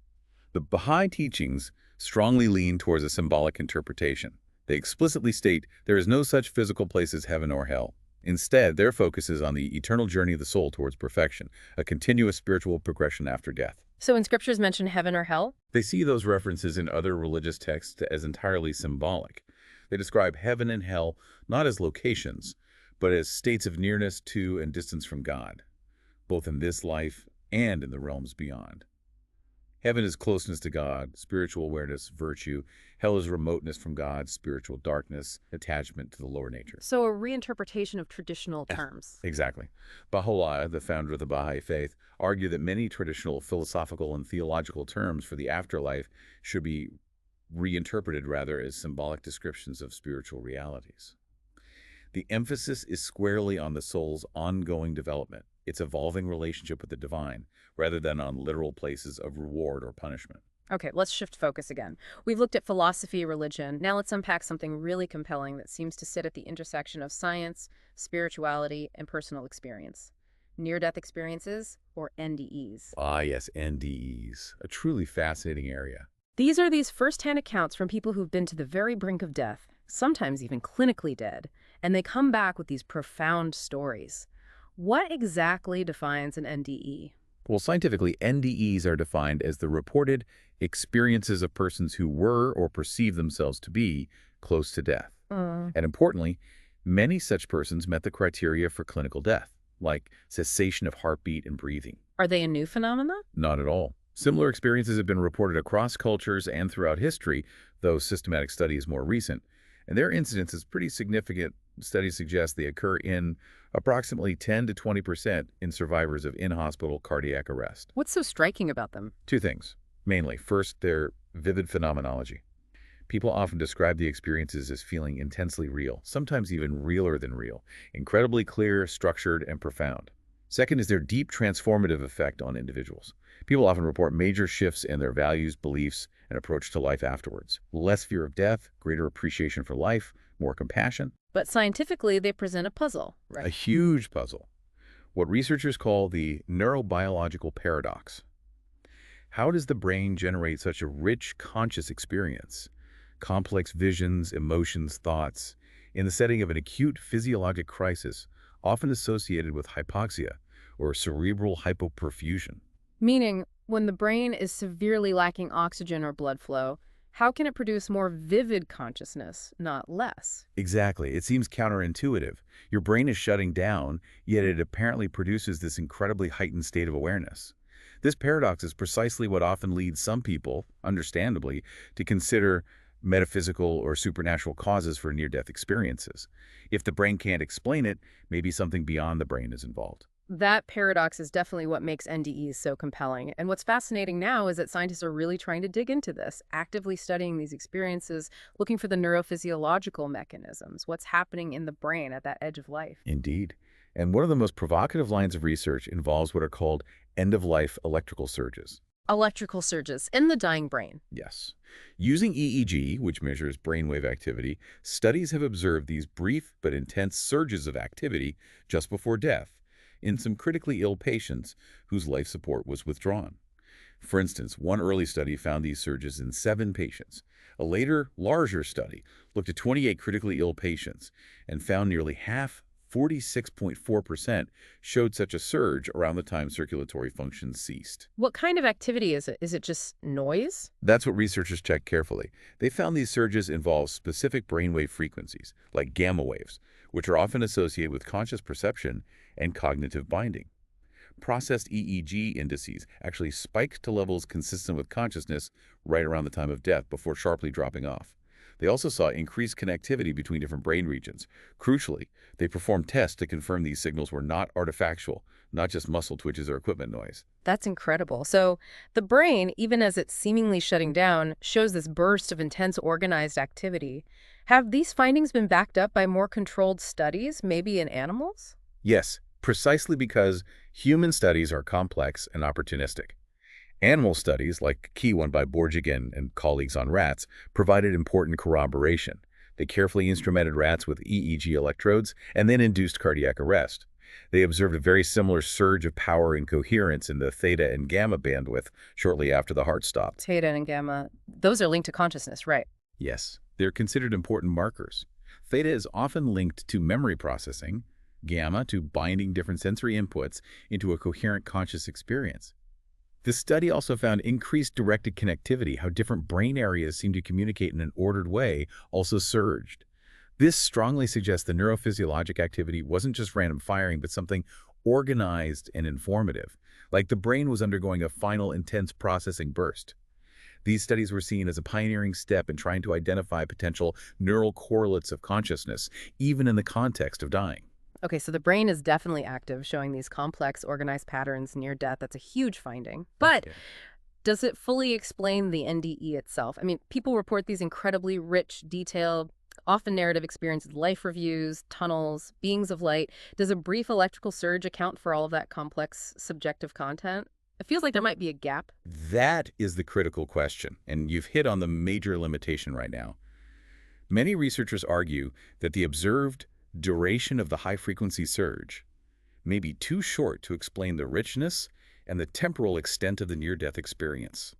The Baha'i teachings strongly lean towards a symbolic interpretation. They explicitly state there is no such physical place as heaven or hell. Instead, their focus is on the eternal journey of the soul towards perfection, a continuous spiritual progression after death. So when scriptures mention heaven or hell? They see those references in other religious texts as entirely symbolic. They describe heaven and hell not as locations, but as states of nearness to and distance from God, both in this life and in the realms beyond. Heaven is closeness to God, spiritual awareness, virtue. Hell is remoteness from God, spiritual darkness, attachment to the lower nature. So a reinterpretation of traditional terms. Exactly. Baha'u'llah, the founder of the Baha'i faith, argued that many traditional philosophical and theological terms for the afterlife should be reinterpreted rather as symbolic descriptions of spiritual realities. The emphasis is squarely on the soul's ongoing development, its evolving relationship with the divine, rather than on literal places of reward or punishment. Okay, let's shift focus again. We've looked at philosophy, religion. Now let's unpack something really compelling that seems to sit at the intersection of science, spirituality, and personal experience. Near-death experiences, or NDEs. Ah, yes, NDEs, a truly fascinating area. These are these first-hand accounts from people who've been to the very brink of death, sometimes even clinically dead, and they come back with these profound stories. What exactly defines an NDE? Well, scientifically, NDEs are defined as the reported experiences of persons who were or perceive themselves to be close to death. And importantly, many such persons met the criteria for clinical death, like cessation of heartbeat and breathing. Are they a new phenomenon? Not at all. Similar experiences have been reported across cultures and throughout history, though systematic study is more recent. And their incidence is pretty significant. Studies suggest they occur in approximately 10 to 20% in survivors of in-hospital cardiac arrest. What's so striking about them? Two things, mainly. First, their vivid phenomenology. People often describe the experiences as feeling intensely real, sometimes even realer than real, incredibly clear, structured, and profound. Second is their deep transformative effect on individuals. People often report major shifts in their values, beliefs, and approach to life afterwards. Less fear of death, greater appreciation for life, more compassion. But scientifically, they present a puzzle, A right? huge puzzle. What researchers call the neurobiological paradox. How does the brain generate such a rich, conscious experience? Complex visions, emotions, thoughts, in the setting of an acute physiologic crisis, often associated with hypoxia or cerebral hypoperfusion. Meaning, when the brain is severely lacking oxygen or blood flow, how can it produce more vivid consciousness, not less? Exactly. It seems counterintuitive. Your brain is shutting down, yet it apparently produces this incredibly heightened state of awareness. This paradox is precisely what often leads some people, understandably, to consider metaphysical or supernatural causes for near-death experiences. If the brain can't explain it, maybe something beyond the brain is involved. That paradox is definitely what makes NDEs so compelling. And what's fascinating now is that scientists are really trying to dig into this, actively studying these experiences, looking for the neurophysiological mechanisms, what's happening in the brain at that edge of life. Indeed. And one of the most provocative lines of research involves what are called end-of-life electrical surges. Electrical surges in the dying brain. Yes. Using EEG, which measures brainwave activity, studies have observed these brief but intense surges of activity just before death in some critically ill patients whose life support was withdrawn. For instance, one early study found these surges in 7 patients. A later, larger study looked at 28 critically ill patients and found nearly half, 46.4%, showed such a surge around the time circulatory function ceased. What kind of activity is it? Is it just noise? That's what researchers checked carefully. They found these surges involve specific brainwave frequencies, like gamma waves, which are often associated with conscious perception and cognitive binding. Processed EEG indices actually spiked to levels consistent with consciousness right around the time of death before sharply dropping off. They also saw increased connectivity between different brain regions. Crucially, they performed tests to confirm these signals were not artifactual, not just muscle twitches or equipment noise. That's incredible. So the brain, even as it's seemingly shutting down, shows this burst of intense organized activity. Have these findings been backed up by more controlled studies, maybe in animals? Yes, precisely because human studies are complex and opportunistic. Animal studies, like a key one by Borjigan and colleagues on rats, provided important corroboration. They carefully instrumented rats with EEG electrodes and then induced cardiac arrest. They observed a very similar surge of power and coherence in the theta and gamma bandwidth shortly after the heart stopped. Theta and gamma, those are linked to consciousness, right? Yes, they're considered important markers. Theta is often linked to memory processing, gamma to binding different sensory inputs into a coherent conscious experience. The study also found increased directed connectivity, how different brain areas seem to communicate in an ordered way, also surged. This strongly suggests the neurophysiologic activity wasn't just random firing, but something organized and informative, like the brain was undergoing a final intense processing burst. These studies were seen as a pioneering step in trying to identify potential neural correlates of consciousness, even in the context of dying. Okay, so the brain is definitely active, showing these complex, organized patterns near death. That's a huge finding. But Yeah. does it fully explain the NDE itself? I mean, people report these incredibly rich, detailed, often narrative experiences, life reviews, tunnels, beings of light. Does a brief electrical surge account for all of that complex, subjective content? It feels like there might be a gap. That is the critical question, and you've hit on the major limitation right now. Many researchers argue that the observed duration of the high-frequency surge may be too short to explain the richness and the temporal extent of the near-death experience.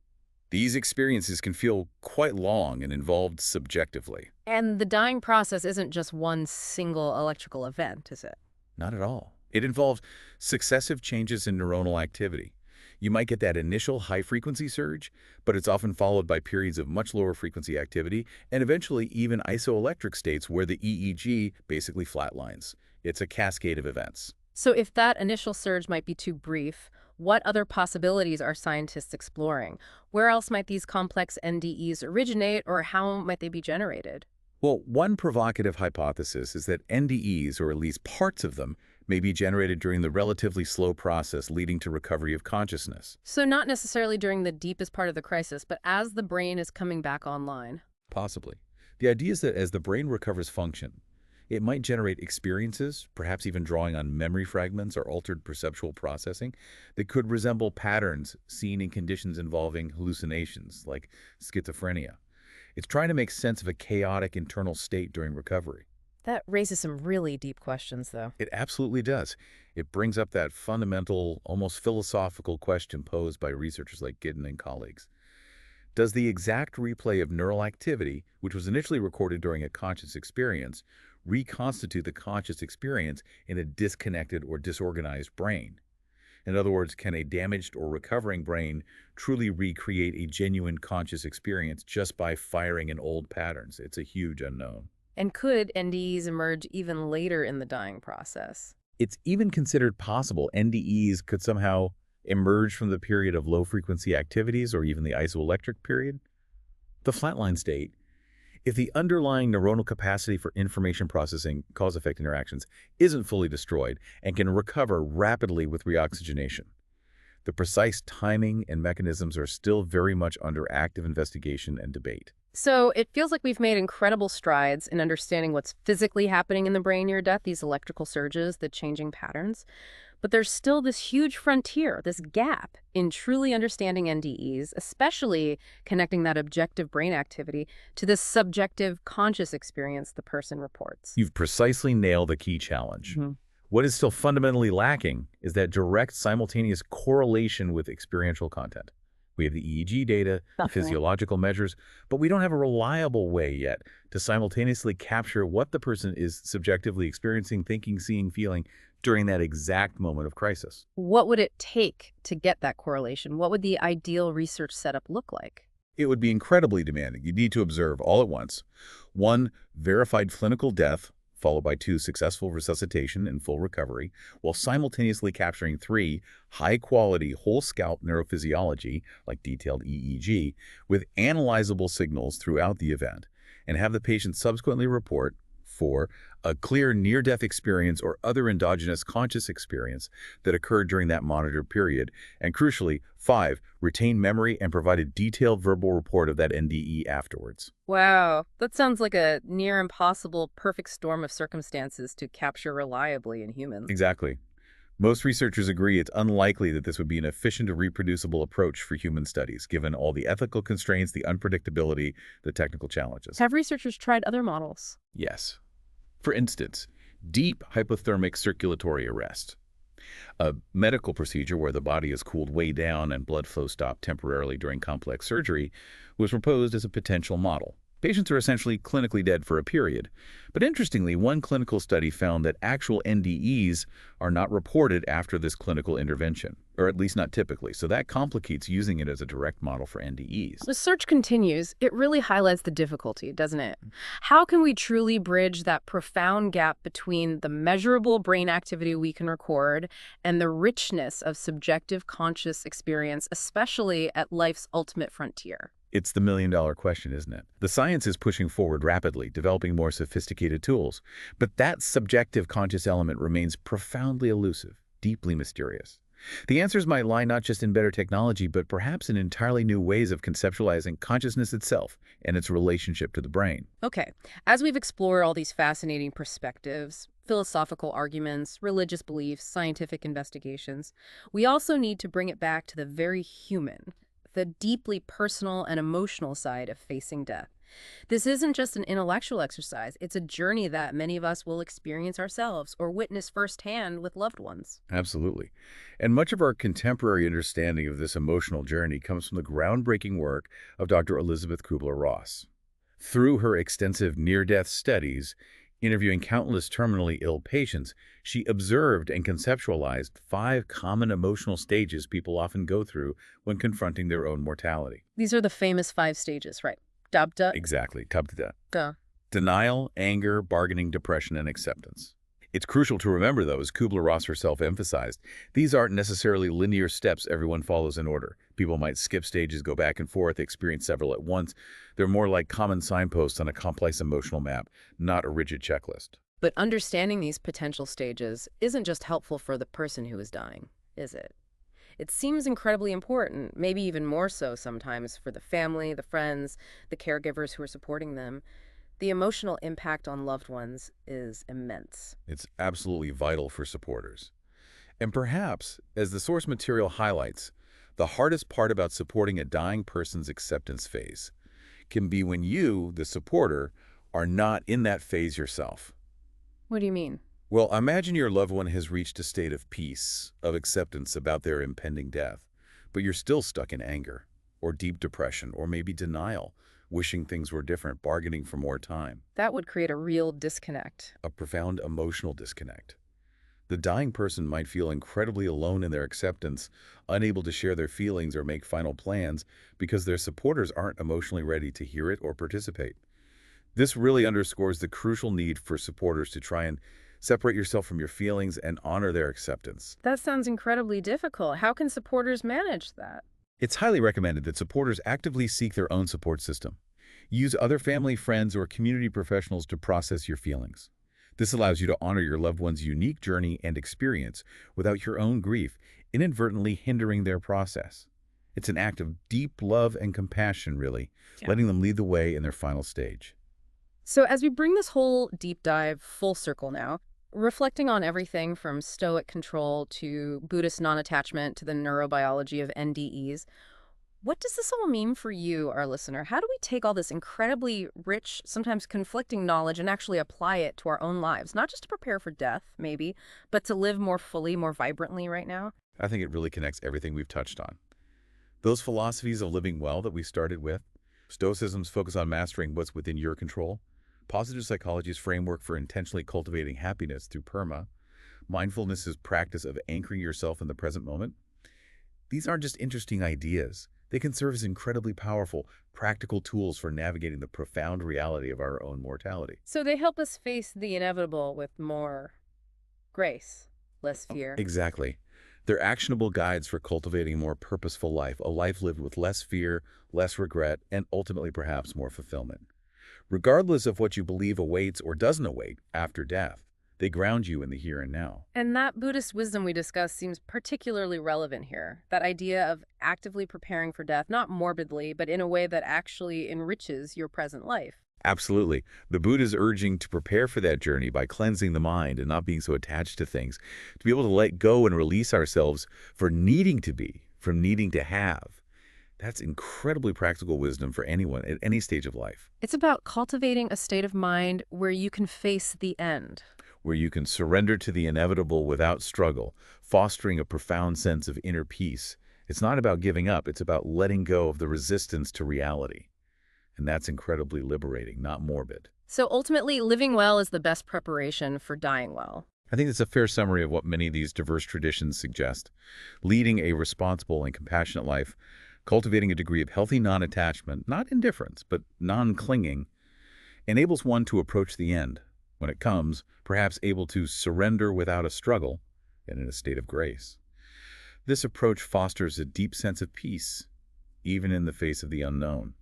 These experiences can feel quite long and involved subjectively. And the dying process isn't just one single electrical event, is it? Not at all. It involves successive changes in neuronal activity. You might get that initial high-frequency surge, but it's often followed by periods of much lower frequency activity and eventually even isoelectric states where the EEG basically flatlines. It's a cascade of events. So if that initial surge might be too brief, what other possibilities are scientists exploring? Where else might these complex NDEs originate, or how might they be generated? Well, one provocative hypothesis is that NDEs, or at least parts of them, may be generated during the relatively slow process leading to recovery of consciousness. So not necessarily during the deepest part of the crisis, but as the brain is coming back online. Possibly. The idea is that as the brain recovers function, it might generate experiences, perhaps even drawing on memory fragments or altered perceptual processing, that could resemble patterns seen in conditions involving hallucinations, like schizophrenia. It's trying to make sense of a chaotic internal state during recovery. That raises some really deep questions, though. It absolutely does. It brings up that fundamental, almost philosophical question posed by researchers like Giddens and colleagues. Does the exact replay of neural activity, which was initially recorded during a conscious experience, reconstitute the conscious experience in a disconnected or disorganized brain? In other words, can a damaged or recovering brain truly recreate a genuine conscious experience just by firing in old patterns? It's a huge unknown. And could NDEs emerge even later in the dying process? It's even considered possible NDEs could somehow emerge from the period of low-frequency activities or even the isoelectric period. The flatline state, if the underlying neuronal capacity for information processing, cause-effect interactions, isn't fully destroyed and can recover rapidly with reoxygenation. The precise timing and mechanisms are still very much under active investigation and debate. So it feels like we've made incredible strides in understanding what's physically happening in the brain near death, these electrical surges, the changing patterns. But there's still this huge frontier, this gap in truly understanding NDEs, especially connecting that objective brain activity to this subjective conscious experience the person reports. You've precisely nailed the key challenge. Mhm. What is still fundamentally lacking is that direct simultaneous correlation with experiential content. We have the EEG data, the Definitely. physiological measures, but we don't have a reliable way yet to simultaneously capture what the person is subjectively experiencing, thinking, seeing, feeling during that exact moment of crisis. What would it take to get that correlation? What would the ideal research setup look like? It would be incredibly demanding. You'd need to observe all at once. One, verified clinical death, followed by 2, successful resuscitation and full recovery, while simultaneously capturing 3, high-quality whole-scalp neurophysiology, like detailed EEG, with analyzable signals throughout the event, and have the patient subsequently report 4, a clear near-death experience or other endogenous conscious experience that occurred during that monitored period, and crucially, 5, retain memory and provide a detailed verbal report of that NDE afterwards. Wow, that sounds like a near impossible perfect storm of circumstances to capture reliably in humans. Exactly. Most researchers agree it's unlikely that this would be an efficient or reproducible approach for human studies, given all the ethical constraints, the unpredictability, the technical challenges. Have researchers tried other models? Yes. For instance, deep hypothermic circulatory arrest, a medical procedure where the body is cooled way down and blood flow stopped temporarily during complex surgery, was proposed as a potential model. Patients are essentially clinically dead for a period. But interestingly, one clinical study found that actual NDEs are not reported after this clinical intervention, or at least not typically. So that complicates using it as a direct model for NDEs. The search continues. It really highlights the difficulty, doesn't it? How can we truly bridge that profound gap between the measurable brain activity we can record and the richness of subjective conscious experience, especially at life's ultimate frontier? It's the million-dollar question, isn't it? The science is pushing forward rapidly, developing more sophisticated tools. But that subjective conscious element remains profoundly elusive, deeply mysterious. The answers might lie not just in better technology, but perhaps in entirely new ways of conceptualizing consciousness itself and its relationship to the brain. Okay, as we've explored all these fascinating perspectives, philosophical arguments, religious beliefs, scientific investigations, we also need to bring it back to the very human, the deeply personal and emotional side of facing death. This isn't just an intellectual exercise. It's a journey that many of us will experience ourselves or witness firsthand with loved ones. Absolutely. And much of our contemporary understanding of this emotional journey comes from the groundbreaking work of Dr. Elizabeth Kubler-Ross. Through her extensive near-death studies, interviewing countless terminally ill patients, she observed and conceptualized 5 common emotional stages people often go through when confronting their own mortality. These are the famous 5 stages, right? Dabda. Exactly. Tabda. Duh. Denial, anger, bargaining, depression, and acceptance. It's crucial to remember, though, as Kubler-Ross herself emphasized, these aren't necessarily linear steps everyone follows in order. People might skip stages, go back and forth, experience several at once. They're more like common signposts on a complex emotional map, not a rigid checklist. But understanding these potential stages isn't just helpful for the person who is dying, is it? It seems incredibly important, maybe even more so sometimes for the family, the friends, the caregivers who are supporting them. The emotional impact on loved ones is immense. It's absolutely vital for supporters. And perhaps, as the source material highlights, the hardest part about supporting a dying person's acceptance phase can be when you, the supporter, are not in that phase yourself. What do you mean? Well, imagine your loved one has reached a state of peace, of acceptance about their impending death, but you're still stuck in anger, or deep depression, or maybe denial, wishing things were different, bargaining for more time. That would create a real disconnect. A profound emotional disconnect. The dying person might feel incredibly alone in their acceptance, unable to share their feelings or make final plans because their supporters aren't emotionally ready to hear it or participate. This really underscores the crucial need for supporters to try and separate yourself from your feelings and honor their acceptance. That sounds incredibly difficult. How can supporters manage that? It's highly recommended that supporters actively seek their own support system. Use other family, friends, or community professionals to process your feelings. This allows you to honor your loved one's unique journey and experience without your own grief inadvertently hindering their process. It's an act of deep love and compassion, really, letting them lead the way in their final stage. So as we bring this whole deep dive full circle now, reflecting on everything from Stoic control to Buddhist non-attachment to the neurobiology of NDEs, what does this all mean for you, our listener? How do we take all this incredibly rich, sometimes conflicting knowledge and actually apply it to our own lives? Not just to prepare for death, maybe, but to live more fully, more vibrantly right now? I think it really connects everything we've touched on. Those philosophies of living well that we started with, Stoicism's focus on mastering what's within your control, positive psychology's framework for intentionally cultivating happiness through PERMA, mindfulness's practice of anchoring yourself in the present moment. These aren't just interesting ideas. They can serve as incredibly powerful, practical tools for navigating the profound reality of our own mortality. So they help us face the inevitable with more grace, less fear. Exactly. They're actionable guides for cultivating a more purposeful life, a life lived with less fear, less regret, and ultimately perhaps more fulfillment. Regardless of what you believe awaits or doesn't await after death, they ground you in the here and now. And that Buddhist wisdom we discussed seems particularly relevant here. That idea of actively preparing for death, not morbidly, but in a way that actually enriches your present life. Absolutely. The Buddha's urging to prepare for that journey by cleansing the mind and not being so attached to things, to be able to let go and release ourselves for needing to be, from needing to have. That's incredibly practical wisdom for anyone at any stage of life. It's about cultivating a state of mind where you can face the end. Where you can surrender to the inevitable without struggle, fostering a profound sense of inner peace. It's not about giving up, it's about letting go of the resistance to reality. And that's incredibly liberating, not morbid. So ultimately, living well is the best preparation for dying well. I think it's a fair summary of what many of these diverse traditions suggest. Leading a responsible and compassionate life, cultivating a degree of healthy non-attachment, not indifference, but non-clinging, enables one to approach the end, when it comes, perhaps able to surrender without a struggle and in a state of grace. This approach fosters a deep sense of peace, even in the face of the unknown.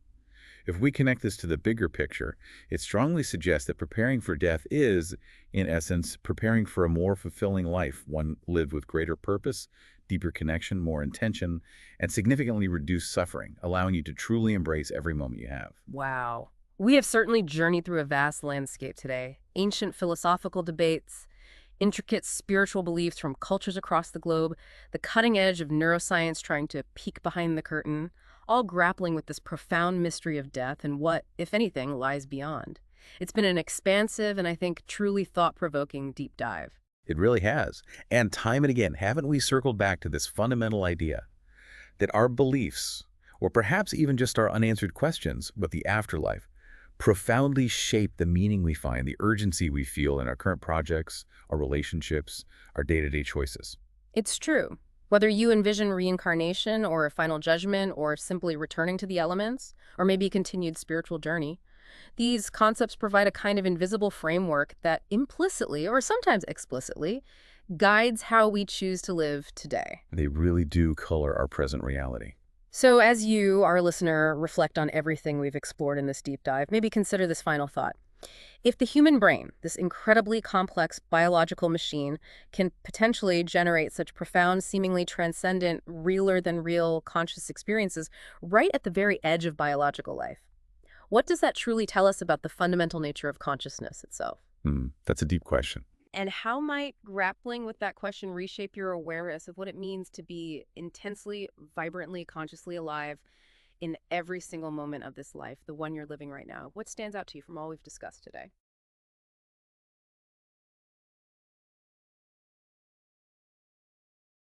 If we connect this to the bigger picture, it strongly suggests that preparing for death is, in essence, preparing for a more fulfilling life, one lived with greater purpose, deeper connection, more intention, and significantly reduced suffering, allowing you to truly embrace every moment you have. Wow. We have certainly journeyed through a vast landscape today. Ancient philosophical debates, intricate spiritual beliefs from cultures across the globe, the cutting edge of neuroscience trying to peek behind the curtain, all grappling with this profound mystery of death and what, if anything, lies beyond. It's been an expansive and I think truly thought-provoking deep dive. It really has. And time and again, haven't we circled back to this fundamental idea that our beliefs, or perhaps even just our unanswered questions about the afterlife, profoundly shape the meaning we find, the urgency we feel in our current projects, our relationships, our day-to-day choices. It's true. Whether you envision reincarnation or a final judgment or simply returning to the elements, or maybe a continued spiritual journey, These concepts provide a kind of invisible framework that implicitly, or sometimes explicitly, guides how we choose to live today. They really do color our present reality. So, as you, our listener, reflect on everything we've explored in this deep dive, maybe consider this final thought. If the human brain, this incredibly complex biological machine, can potentially generate such profound, seemingly transcendent, realer than real conscious experiences right at the very edge of biological life, what does that truly tell us about the fundamental nature of consciousness itself? That's a deep question. And how might grappling with that question reshape your awareness of what it means to be intensely, vibrantly, consciously alive in every single moment of this life, the one you're living right now? What stands out to you from all we've discussed today?